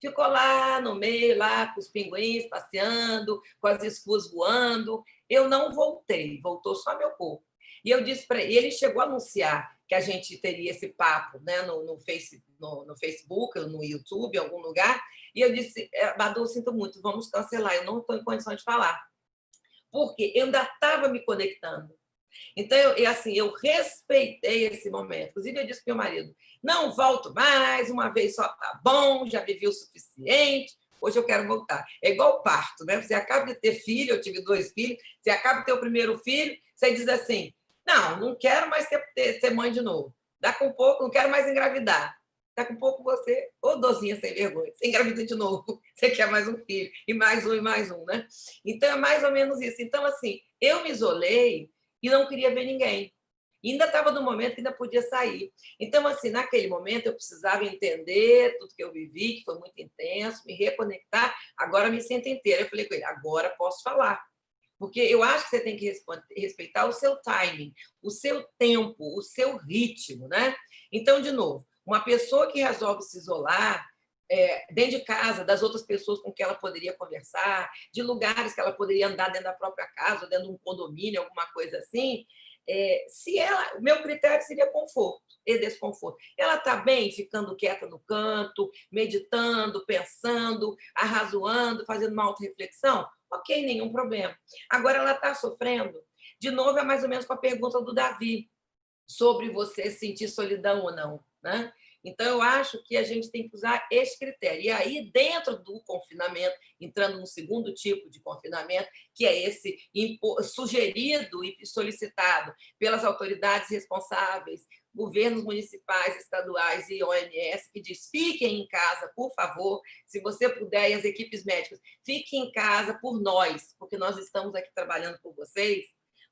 Ficou lá no meio, lá com os pinguins passeando, com as escuas voando. Eu não voltei, voltou só meu corpo. E eu disse para ele, ele chegou a anunciar que a gente teria esse papo, né, no Facebook, no YouTube, em algum lugar, e eu disse, Badu, sinto muito, vamos cancelar, eu não estou em condição de falar. Porque eu ainda estava me conectando. Então, eu respeitei esse momento. Inclusive, eu disse para o meu marido, não volto mais, uma vez só tá bom, já vivi o suficiente, hoje eu quero voltar. É igual o parto, né? Você acaba de ter filho, eu tive 2 filhos, você acaba de ter o primeiro filho, você diz assim, não quero mais ser mãe de novo. Daqui um pouco, não quero mais engravidar. Daqui um pouco você, ô dozinha sem vergonha, você engravida de novo, você quer mais um filho, e mais um, né? Então, é mais ou menos isso. Então, assim, eu me isolei e não queria ver ninguém. E ainda estava no momento que ainda podia sair. Então, assim, naquele momento, eu precisava entender tudo que eu vivi, que foi muito intenso, me reconectar. Agora me sinto inteira. Eu falei com ele, agora posso falar. Porque eu acho que você tem que respeitar o seu timing, o seu tempo, o seu ritmo, né? Então, de novo, uma pessoa que resolve se isolar dentro de casa, das outras pessoas com que ela poderia conversar, de lugares que ela poderia andar dentro da própria casa, dentro de um condomínio, alguma coisa assim, o meu critério seria conforto e desconforto. Ela está bem ficando quieta no canto, meditando, pensando, arrazoando, fazendo uma autorreflexão? Ok, nenhum problema. Agora ela está sofrendo. De novo, é mais ou menos com a pergunta do Davi, sobre você sentir solidão ou não, né? Então, eu acho que a gente tem que usar esse critério. E aí, dentro do confinamento, entrando no segundo tipo de confinamento, que é esse sugerido e solicitado pelas autoridades responsáveis, governos municipais, estaduais e OMS, que diz, fiquem em casa, por favor, se você puder, e as equipes médicas, fiquem em casa por nós, porque nós estamos aqui trabalhando por vocês.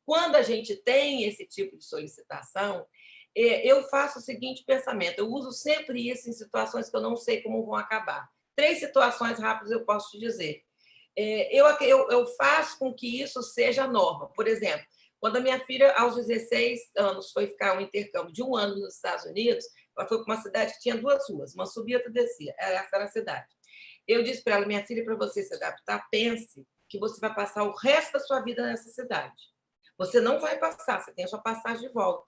Quando a gente tem esse tipo de solicitação, eu faço o seguinte pensamento, eu uso sempre isso em situações que eu não sei como vão acabar. 3 situações rápidas eu posso te dizer. Eu faço com que isso seja a norma. Por exemplo, quando a minha filha, aos 16 anos, foi ficar um intercâmbio de 1 ano nos Estados Unidos, ela foi para uma cidade que tinha 2 ruas, uma subia e outra descia, essa era a cidade. Eu disse para ela, minha filha, para você se adaptar, pense que você vai passar o resto da sua vida nessa cidade. Você não vai passar, você tem a sua passagem de volta.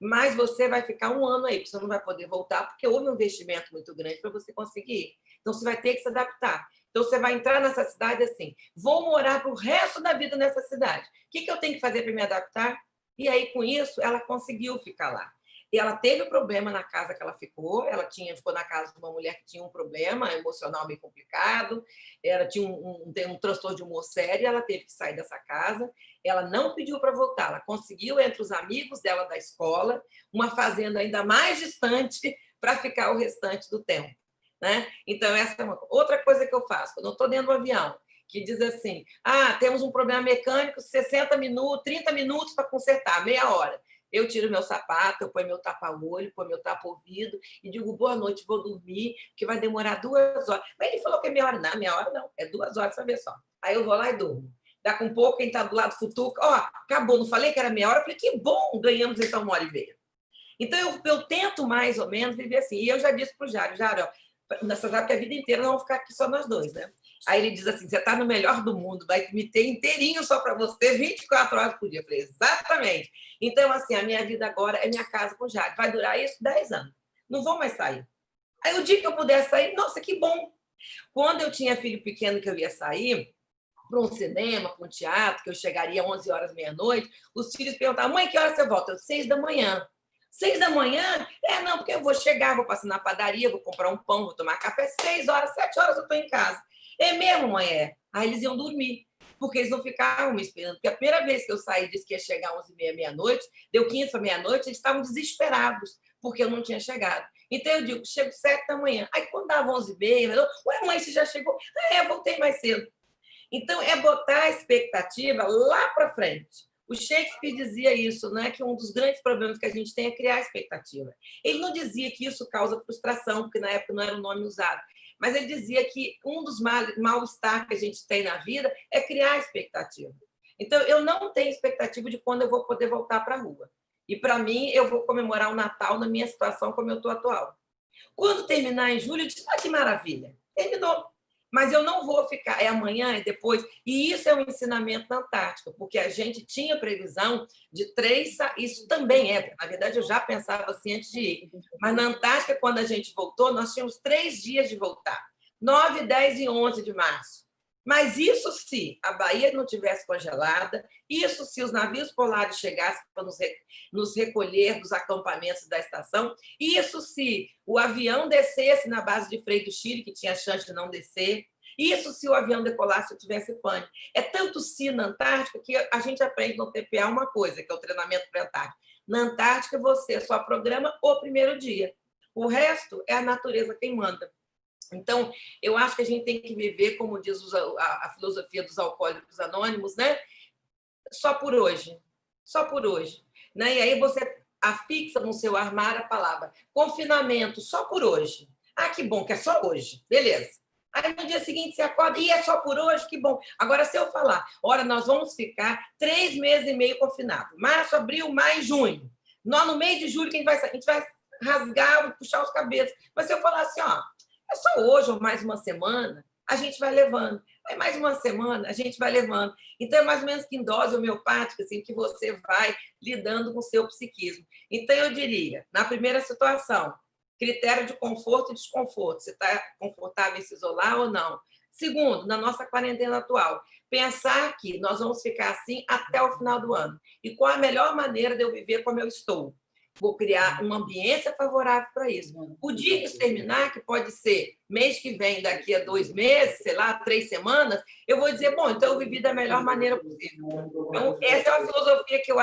Mas você vai ficar 1 ano aí, você não vai poder voltar, porque houve um investimento muito grande para você conseguir. Então, você vai ter que se adaptar. Então, você vai entrar nessa cidade assim, vou morar para o resto da vida nessa cidade. O que eu tenho que fazer para me adaptar? E aí, com isso, ela conseguiu ficar lá. E ela teve um problema na casa que ela ficou, ficou na casa de uma mulher que tinha um problema emocional meio complicado, ela tinha um transtorno de humor sério, ela teve que sair dessa casa, ela não pediu para voltar, ela conseguiu, entre os amigos dela da escola, uma fazenda ainda mais distante para ficar o restante do tempo, né? Então, essa é uma outra coisa que eu faço, quando eu estou dentro do avião, que diz assim, temos um problema mecânico, 60 minutos, 30 minutos para consertar, meia hora. Eu tiro meu sapato, eu ponho meu tapa-olho, ponho meu tapa-ouvido e digo, boa noite, vou dormir, que vai demorar 2 horas. Mas ele falou que é meia hora. Não, meia hora não, é 2 horas, para ver só. Aí eu vou lá e durmo. Daqui um pouco, quem está do lado futuca, acabou, não falei que era meia hora? Eu falei, que bom, ganhamos então 1h30. Então, eu tento mais ou menos viver assim. E eu já disse para o Jário, nessa época a vida inteira não vamos ficar aqui só nós 2, né? Aí ele diz assim, você está no melhor do mundo, vai me ter inteirinho só para você, 24 horas por dia. Eu falei, exatamente. Então, assim, a minha vida agora é minha casa com o Jário. Vai durar isso 10 anos. Não vou mais sair. Aí o dia que eu puder sair, nossa, que bom. Quando eu tinha filho pequeno que eu ia sair para um cinema, para um teatro, que eu chegaria 11 horas, meia-noite, os filhos perguntavam, mãe, que hora você volta? Eu, 6 da manhã. 6 da manhã? Não, porque eu vou chegar, vou passar na padaria, vou comprar um pão, vou tomar café, 6 horas, 7 horas eu estou em casa. É mesmo, mãe? Aí eles iam dormir, porque eles não ficavam me esperando. Porque a primeira vez que eu saí, disse que ia chegar 11h30, meia-noite, deu 15 para meia-noite, eles estavam desesperados, porque eu não tinha chegado. Então, eu digo, chego 7 da manhã. Aí, quando dava 11h30, ué, mãe, você já chegou? Voltei mais cedo. Então, é botar a expectativa lá para frente. O Shakespeare dizia isso, né? Que um dos grandes problemas que a gente tem é criar expectativa. Ele não dizia que isso causa frustração, porque na época não era o nome usado, mas ele dizia que um dos mal-estar que a gente tem na vida é criar expectativa. Então, eu não tenho expectativa de quando eu vou poder voltar para a rua. E, para mim, eu vou comemorar o Natal na minha situação como eu estou atual. Quando terminar em julho, eu disse, que maravilha, terminou. Mas eu não vou ficar, é amanhã, é depois. E isso é um ensinamento na Antártica, porque a gente tinha previsão de 3, isso também é, na verdade eu já pensava assim antes de ir, mas na Antártica, quando a gente voltou, nós tínhamos 3 dias de voltar, 9, 10 e 11 de março. Mas isso se a Bahia não tivesse congelada, isso se os navios polares chegassem para nos recolher dos acampamentos da estação, isso se o avião descesse na base de Frei do Chile, que tinha chance de não descer, isso se o avião decolasse e tivesse pane. É tanto se na Antártica que a gente aprende no TPA uma coisa, que é o treinamento pré-antártico. Na Antártica, você só programa o primeiro dia. O resto é a natureza quem manda. Então, eu acho que a gente tem que viver, como diz a filosofia dos alcoólicos anônimos, né? Só por hoje. Só por hoje. Né? E aí você afixa no seu armário a palavra confinamento, só por hoje. Ah, que bom, que é só hoje. Beleza. Aí no dia seguinte você acorda, e é só por hoje, que bom. Agora, se eu falar, olha, nós vamos ficar 3 meses e meio confinados. Março, abril, maio, junho. No mês de julho, a gente vai rasgar, puxar os cabelos. Mas se eu falar assim, ó, é só hoje ou mais uma semana, a gente vai levando. Aí mais uma semana, a gente vai levando. Então, é mais ou menos que em dose homeopática, assim, que você vai lidando com o seu psiquismo. Então, eu diria, na primeira situação, critério de conforto e desconforto. Você está confortável em se isolar ou não? Segundo, na nossa quarentena atual, pensar que nós vamos ficar assim até o final do ano. E qual a melhor maneira de eu viver como eu estou? Vou criar uma ambiência favorável para isso. O dia que isso terminar, que pode ser mês que vem, daqui a 2 meses, sei lá, 3 semanas, eu vou dizer, bom, então eu vivi da melhor maneira possível. Então, essa é uma filosofia que eu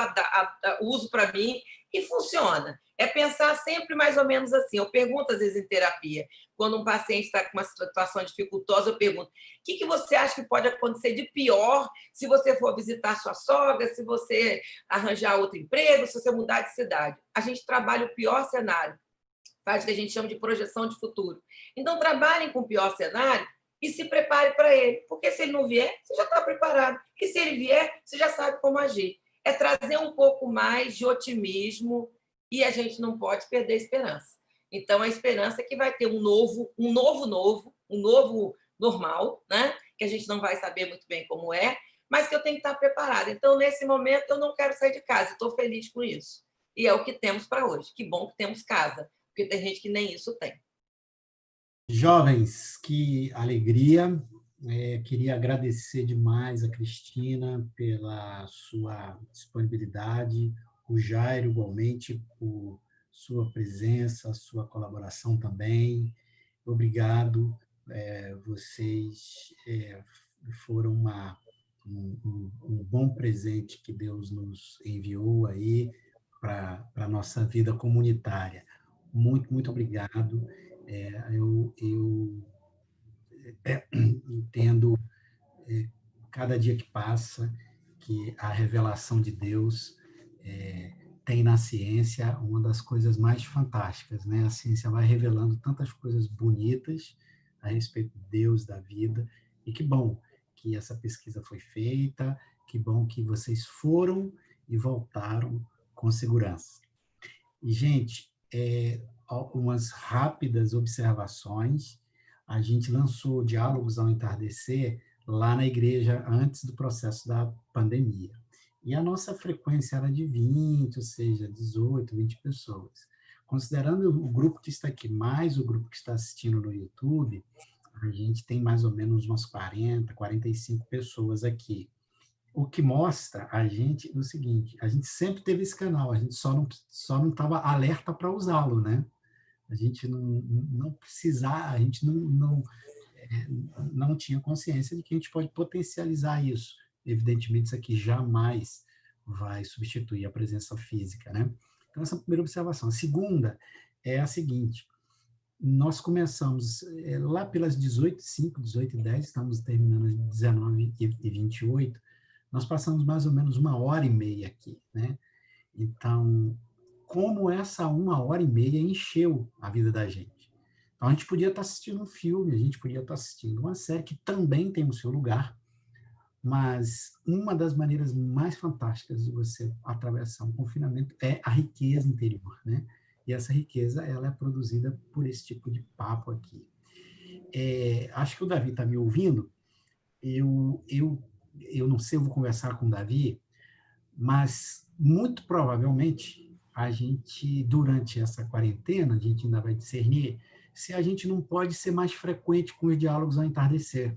uso para mim e funciona. É pensar sempre mais ou menos assim. Eu pergunto, às vezes, em terapia, quando um paciente está com uma situação dificultosa, eu pergunto, o que você acha que pode acontecer de pior se você for visitar sua sogra, se você arranjar outro emprego, se você mudar de cidade? A gente trabalha o pior cenário, faz o que a gente chama de projeção de futuro. Então, trabalhem com o pior cenário e se prepare para ele, porque se ele não vier, você já está preparado. E se ele vier, você já sabe como agir. É trazer um pouco mais de otimismo e a gente não pode perder a esperança. Então, a esperança é que vai ter um novo normal, né? Que a gente não vai saber muito bem como é, mas que eu tenho que estar preparada. Então, nesse momento, eu não quero sair de casa, estou feliz com isso. E é o que temos para hoje. Que bom que temos casa, porque tem gente que nem isso tem. Jovens, que alegria. Queria agradecer demais a Cristina pela sua disponibilidade, o Jairo, igualmente, por sua presença, sua colaboração também. Obrigado. Vocês foram um bom presente que Deus nos enviou aí para a nossa vida comunitária. Muito, muito obrigado. Eu entendo cada dia que passa que a revelação de Deus tem na ciência uma das coisas mais fantásticas, né? A ciência vai revelando tantas coisas bonitas a respeito de Deus, da vida, e que bom que essa pesquisa foi feita, que bom que vocês foram e voltaram com segurança. E, gente, umas rápidas observações. A gente lançou Diálogos ao Entardecer lá na igreja antes do processo da pandemia. E a nossa frequência era de 20, ou seja, 18, 20 pessoas. Considerando o grupo que está aqui, mais o grupo que está assistindo no YouTube, a gente tem mais ou menos umas 40, 45 pessoas aqui. O que mostra a gente o seguinte, a gente sempre teve esse canal, a gente só não estava alerta para usá-lo, né? A gente não precisar, a gente não tinha consciência de que a gente pode potencializar isso. Evidentemente, isso aqui jamais vai substituir a presença física, né? Então, essa é a primeira observação. A segunda é a seguinte, nós começamos lá pelas 18h05, 18h10, estamos terminando às 19h28, nós passamos mais ou menos 1h30 aqui, né? Então, como essa 1h30 encheu a vida da gente. Então, a gente podia estar assistindo um filme, a gente podia estar assistindo uma série que também tem o seu lugar, mas uma das maneiras mais fantásticas de você atravessar um confinamento é a riqueza interior, né? E essa riqueza, ela é produzida por esse tipo de papo aqui. Acho que o Davi está me ouvindo. Eu não sei, eu vou conversar com o Davi, mas muito provavelmente a gente, durante essa quarentena, a gente ainda vai discernir se a gente não pode ser mais frequente com os diálogos ao entardecer,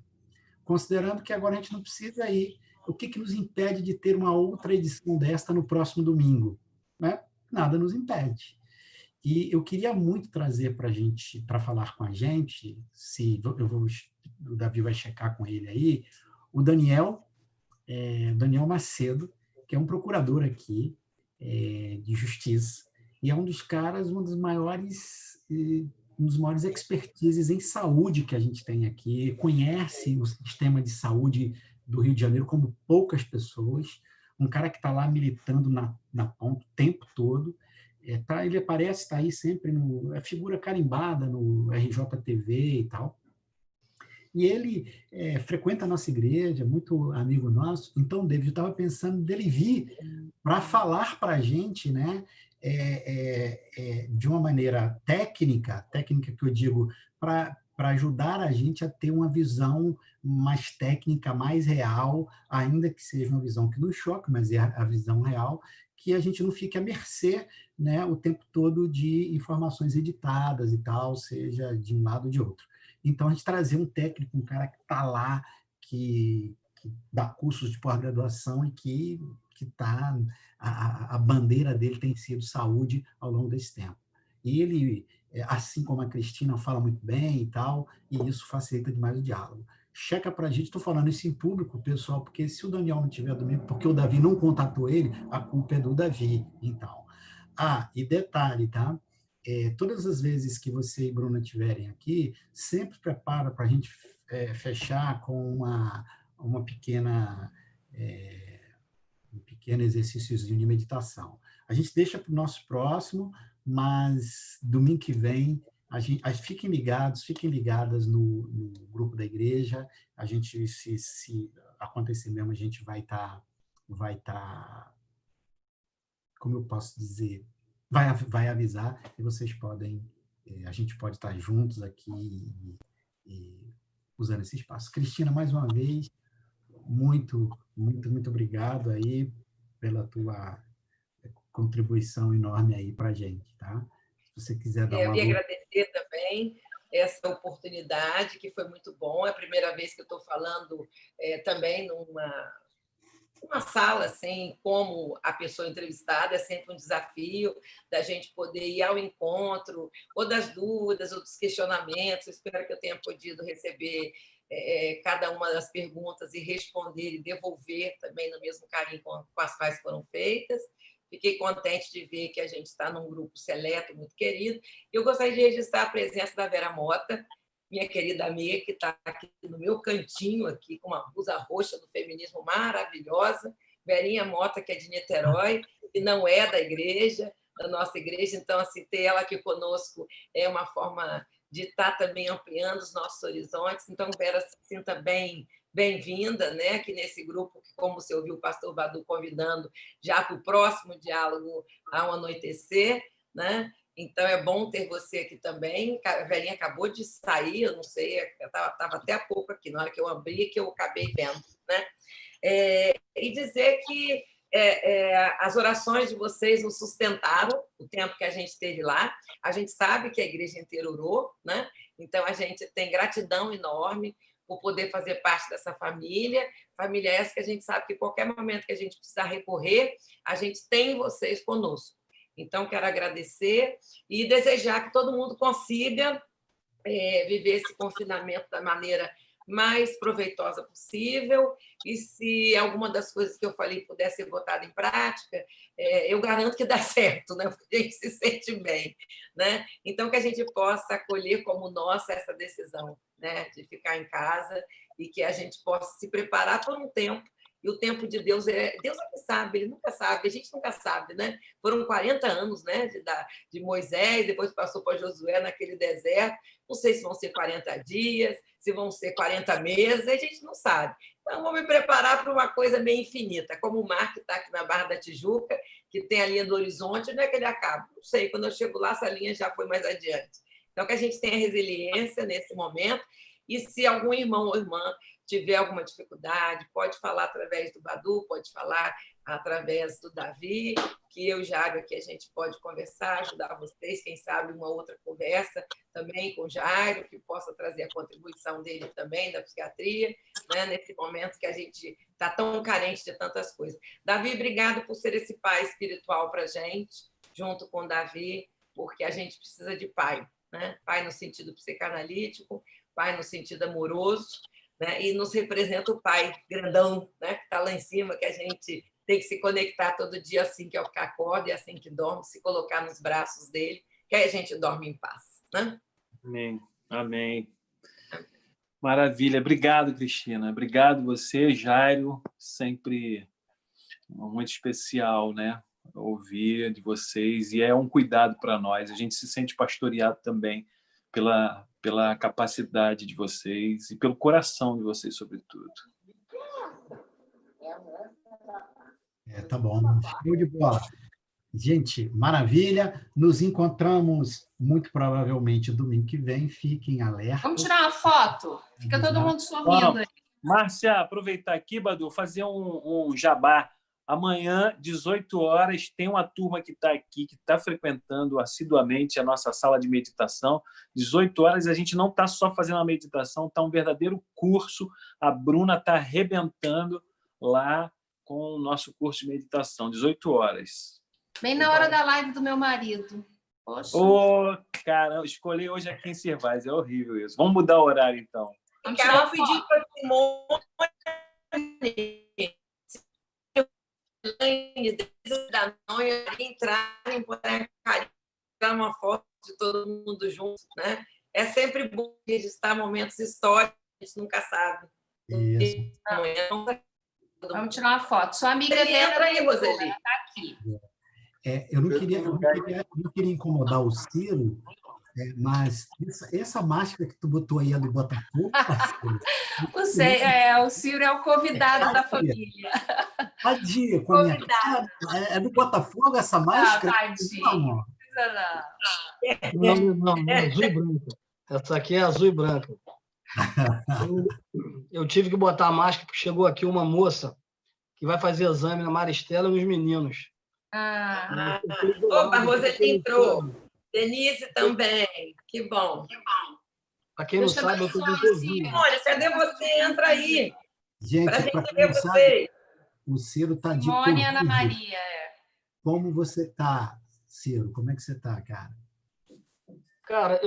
considerando que agora a gente não precisa ir. O que nos impede de ter uma outra edição desta no próximo domingo? Né? Nada nos impede. E eu queria muito trazer para a gente, para falar com a gente, o Davi vai checar com ele aí, o Daniel Macedo, que é um procurador aqui de justiça, e é um dos caras, um dos maiores expertises em saúde que a gente tem aqui, conhece o sistema de saúde do Rio de Janeiro como poucas pessoas, um cara que está lá militando na ponta o tempo todo, ele aparece, está aí sempre, é figura carimbada no RJTV e tal, e ele frequenta a nossa igreja, muito amigo nosso. Então, David, eu estava pensando dele vir para falar para a gente, né, de uma maneira técnica que eu digo, para ajudar a gente a ter uma visão mais técnica, mais real, ainda que seja uma visão que nos choque, mas é a visão real, que a gente não fique à mercê, né, o tempo todo de informações editadas e tal, seja de um lado ou de outro. Então, a gente trazer um técnico, um cara que está lá, que dá cursos de pós-graduação e que está... A bandeira dele tem sido saúde ao longo desse tempo. E ele, assim como a Cristina, fala muito bem e tal, e isso facilita demais o diálogo. Checa para a gente, estou falando isso em público, pessoal, porque se o Daniel não tiver domingo, porque o Davi não contatou ele, a culpa é do Davi. Então, e detalhe, tá? Todas as vezes que você e Bruna estiverem aqui, sempre prepara para a gente fechar com uma pequena, um pequeno exercício de meditação. A gente deixa para o nosso próximo, mas domingo que vem, fiquem ligadas no grupo da igreja. A gente, se acontecer mesmo, a gente vai estar, como eu posso dizer, vai avisar e vocês podem, a gente pode estar juntos aqui e usando esse espaço. Cristina, mais uma vez, muito obrigado aí pela tua contribuição enorme aí para a gente, tá? Se você quiser dar uma... Eu ia agradecer também essa oportunidade, que foi muito bom. É a primeira vez que eu estou falando também numa sala, assim, como a pessoa entrevistada, é sempre um desafio da gente poder ir ao encontro, ou das dúvidas, ou dos questionamentos. Espero que eu tenha podido receber cada uma das perguntas e responder e devolver também no mesmo carinho com as quais foram feitas. Fiquei contente de ver que a gente está num grupo seleto, muito querido. Eu gostaria de registrar a presença da Vera Mota, minha querida amiga, que está aqui no meu cantinho, aqui, com uma blusa roxa do feminismo maravilhosa. Verinha Mota, que é de Niterói, e não é da igreja, da nossa igreja. Então, assim, ter ela aqui conosco é uma forma de estar também ampliando os nossos horizontes. Então, Vera, se sinta bem-vinda, né, aqui nesse grupo, que, como você ouviu o pastor Badu convidando, já para o próximo diálogo ao anoitecer, né? Então, é bom ter você aqui também. A Verinha acabou de sair, eu não sei, estava até há pouco aqui, na hora que eu abri, que eu acabei vendo, né? E dizer que as orações de vocês nos sustentaram o tempo que a gente esteve lá. A gente sabe que a igreja inteira orou, né? Então, a gente tem gratidão enorme por poder fazer parte dessa família essa que a gente sabe que qualquer momento que a gente precisar recorrer, a gente tem vocês conosco. Então, quero agradecer e desejar que todo mundo consiga viver esse confinamento da maneira mais proveitosa possível, e se alguma das coisas que eu falei puder ser botada em prática, eu garanto que dá certo, né? Porque a gente se sente bem, né? Então, que a gente possa acolher como nossa essa decisão, né? De ficar em casa, e que a gente possa se preparar por um tempo E o tempo de Deus é que sabe, ele nunca sabe, a gente nunca sabe, né? Foram 40 anos, né, de Moisés, depois passou para Josué naquele deserto. Não sei se vão ser 40 dias, se vão ser 40 meses, a gente não sabe. Então, vou me preparar para uma coisa meio infinita, como o mar que está aqui na Barra da Tijuca, que tem a linha do horizonte, onde é que ele acaba? Não sei, quando eu chego lá, essa linha já foi mais adiante. Então, que a gente tenha resiliência nesse momento, e se algum irmão ou irmã tiver alguma dificuldade, pode falar através do Badu, pode falar através do Davi, que eu e o Jairo aqui a gente pode conversar, ajudar vocês, quem sabe uma outra conversa também com o Jairo, que possa trazer a contribuição dele também, da psiquiatria, né, nesse momento que a gente está tão carente de tantas coisas. Davi, obrigado por ser esse pai espiritual para a gente, junto com o Davi, porque a gente precisa de pai, né? Pai no sentido psicanalítico, pai no sentido amoroso, né? E nos representa o pai grandão, né? Que está lá em cima, que a gente tem que se conectar todo dia assim que acorda e assim que dorme, se colocar nos braços dele, que aí a gente dorme em paz, né? Amém. Amém. Maravilha. Obrigado, Cristina. Obrigado você, Jairo. Sempre muito especial, né? Ouvir de vocês. E é um cuidado para nós. A gente se sente pastoreado também pela capacidade de vocês e pelo coração de vocês, sobretudo. Tá bom. Show de bola. Gente, maravilha. Nos encontramos muito provavelmente domingo que vem. Fiquem alerta. Vamos tirar uma foto? Fica todo mundo sorrindo aí. Márcia, aproveitar aqui, Badu, fazer um jabá. Amanhã, 18 horas, tem uma turma que está aqui, que está frequentando assiduamente a nossa sala de meditação. 18 horas, a gente não está só fazendo a meditação, está um verdadeiro curso. A Bruna está arrebentando lá com o nosso curso de meditação. 18 horas. Bem na hora da live do meu marido. Poxa. Ô, caramba, escolher hoje aqui em Servais, é horrível isso. Vamos mudar o horário, então. Quero pedir para Simone da Noia entrarem, tirar uma foto de todo mundo junto, né? É sempre bom registrar momentos históricos, a gente nunca sabe. Isso. Vamos tirar uma foto. Sua amiga entra aí, Roseli. Está aqui. Eu não queria incomodar o Ciro, mas essa máscara que tu botou aí é do Botafogo, parceiro? O Ciro é o convidado da família. Tadinha, com a minha cara. É do Botafogo essa máscara? Tadinho. Não, é azul e branca. Essa aqui é azul e branca. Eu tive que botar a máscara porque chegou aqui uma moça que vai fazer exame na Maristela e nos meninos. Opa, a Roseli entrou. Denise também. Que bom. Para quem não sabe, eu estou com Covid. Simone, cadê você? Entra aí. Gente, para quem não sabe, o Ciro está de Covid. Simone e Ana Maria. Como você está, Ciro? Como é que você está, cara? Cara,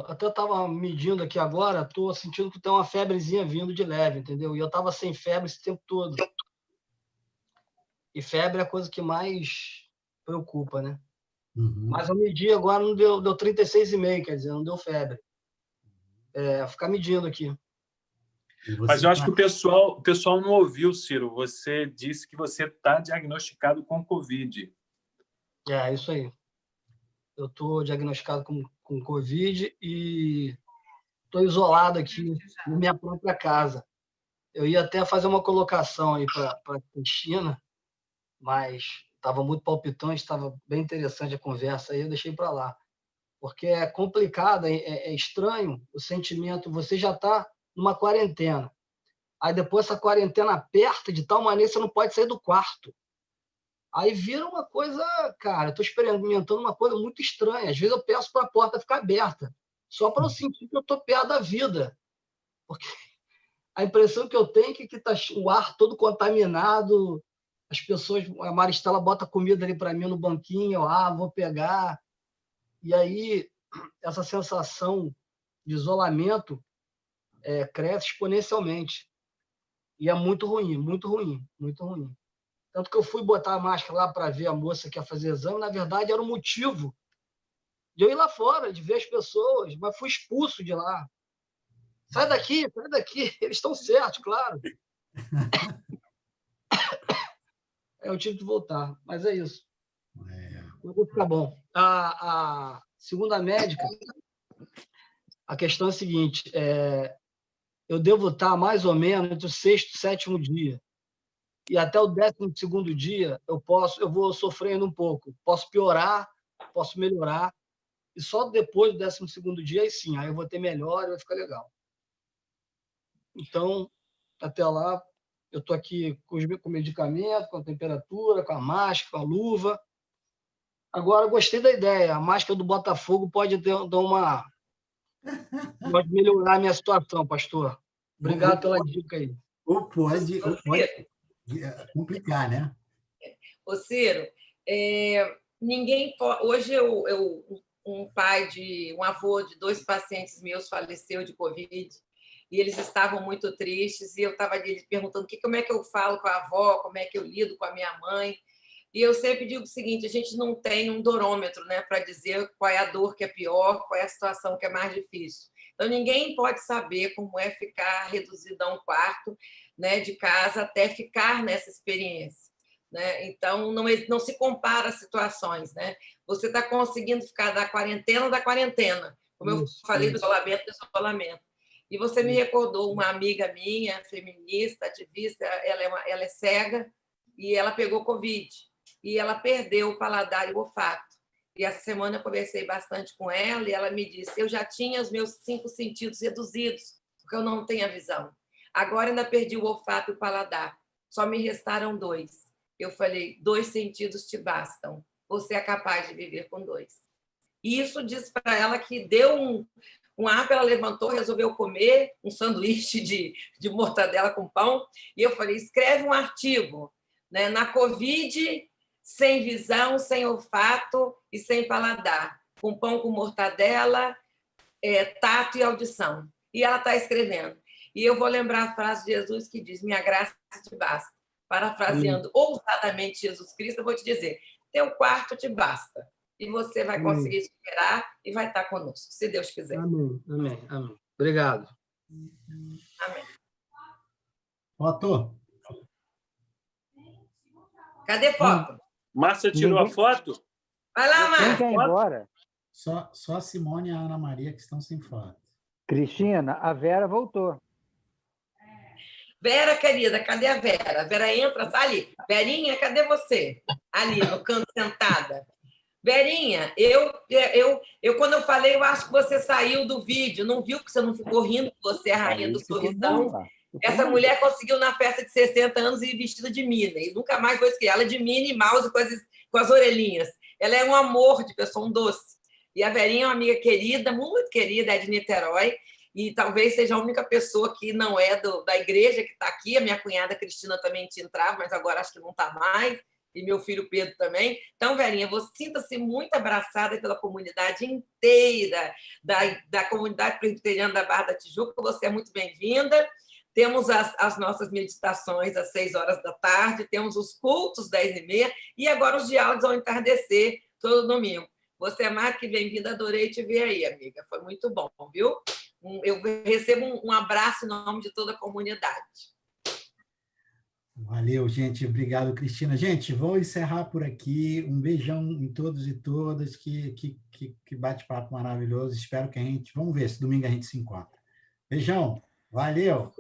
até estava medindo aqui agora, estou sentindo que tem uma febrezinha vindo de leve, entendeu? E eu estava sem febre esse tempo todo. E febre é a coisa que mais preocupa, né? Uhum. Mas eu medi agora, não deu 36,5, quer dizer, não deu febre. Ficar medindo aqui. Mas eu acho que o pessoal não ouviu, Ciro. Você disse que você está diagnosticado com Covid. É isso aí. Eu estou diagnosticado com Covid e estou isolado aqui na minha própria casa. Eu ia até fazer uma colocação aí para a Cristina, mas estava muito palpitante, estava bem interessante a conversa aí, eu deixei para lá. Porque é complicado, é estranho o sentimento, você já está numa quarentena. Aí depois essa quarentena aperta de tal maneira que você não pode sair do quarto. Aí vira uma coisa, cara, eu estou experimentando uma coisa muito estranha. Às vezes eu peço para a porta ficar aberta, só para eu sentir que eu estou perto da vida. Porque a impressão que eu tenho é que está o ar todo contaminado, as pessoas, a Maristela bota comida ali para mim no banquinho, eu vou pegar. E aí essa sensação de isolamento cresce exponencialmente. E é muito ruim, muito ruim, muito ruim. Tanto que eu fui botar a máscara lá para ver a moça que ia fazer exame, na verdade era o motivo de eu ir lá fora, de ver as pessoas, mas fui expulso de lá. Sai daqui, eles estão certos, claro. Aí eu tive que voltar, mas é isso. É. Mas vai ficar bom. Segundo a médica, a questão é a seguinte, eu devo estar mais ou menos entre o 6º e 7º dia. E até o 12º dia eu vou sofrendo um pouco. Posso piorar, posso melhorar. E só depois do 12º dia, aí sim, aí eu vou ter melhor e vai ficar legal. Então, até lá, eu estou aqui com medicamento, com a temperatura, com a máscara, com a luva. Agora, gostei da ideia. A máscara do Botafogo pode pode melhorar a minha situação, pastor. Obrigado pela dica aí. Ou pode complicar, né? Ô, Ciro, ninguém pode... Hoje, um avô de 2 pacientes meus faleceu de Covid, e eles estavam muito tristes, e eu estava ali perguntando como é que eu falo com a avó, como é que eu lido com a minha mãe. E eu sempre digo o seguinte, a gente não tem um dorômetro, né, para dizer qual é a dor que é pior, qual é a situação que é mais difícil. Então, ninguém pode saber como é ficar reduzido a um quarto, né, de casa até ficar nessa experiência. Né? Então, não se compara as situações. Né? Você está conseguindo ficar da quarentena, como eu falei, do isolamento. E você me recordou uma amiga minha, feminista, ativista, ela é cega, e ela pegou Covid. E ela perdeu o paladar e o olfato. E essa semana eu conversei bastante com ela, e ela me disse, eu já tinha os meus 5 sentidos reduzidos, porque eu não tenho a visão. Agora ainda perdi o olfato e o paladar. Só me restaram 2. Eu falei, 2 sentidos te bastam. Você é capaz de viver com 2. E isso diz para ela que deu um ar, ela levantou, resolveu comer um sanduíche de mortadela com pão. E eu falei, escreve um artigo, né, na Covid, sem visão, sem olfato e sem paladar, com pão com mortadela, tato e audição. E ela está escrevendo. E eu vou lembrar a frase de Jesus que diz, minha graça te basta. Parafraseando ousadamente Jesus Cristo, eu vou te dizer, teu quarto te basta. E você vai conseguir superar e vai estar conosco, se Deus quiser. Amém. Obrigado. Amém. Foto. Cadê foto? Márcia tirou a foto? Vai lá, Márcia. Quem quer ir embora? Só a Simone e a Ana Maria que estão sem foto. Cristina, a Vera voltou. Vera, querida, cadê a Vera? A Vera entra, ali. Verinha, cadê você? Ali, no canto, sentada. Verinha, quando eu falei, eu acho que você saiu do vídeo, não viu que você não ficou rindo, que você é a rainha do sorrisão. Essa mulher conseguiu na festa de 60 anos ir vestida de Minnie, e nunca mais vou esquecer. Ela é de Minnie Mouse com as orelhinhas. Ela é um amor de pessoa, um doce. E a Verinha é uma amiga querida, muito querida, é de Niterói, e talvez seja a única pessoa que não é da igreja que está aqui. A minha cunhada Cristina também tinha entrado, mas agora acho que não está mais. E meu filho Pedro também. Então, Verinha, você sinta-se muito abraçada pela comunidade inteira, da comunidade presbiteriana da Barra da Tijuca. Você é muito bem-vinda. Temos as nossas meditações às 6 horas da tarde, temos os cultos às 10h30 e agora os diálogos ao entardecer, todo domingo. Você é mais que bem-vinda, adorei te ver aí, amiga. Foi muito bom, viu? Eu recebo um abraço em nome de toda a comunidade. Valeu, gente. Obrigado, Cristina. Gente, vou encerrar por aqui. Um beijão em todos e todas. Que bate-papo maravilhoso. Espero que vamos ver se domingo a gente se encontra. Beijão. Valeu.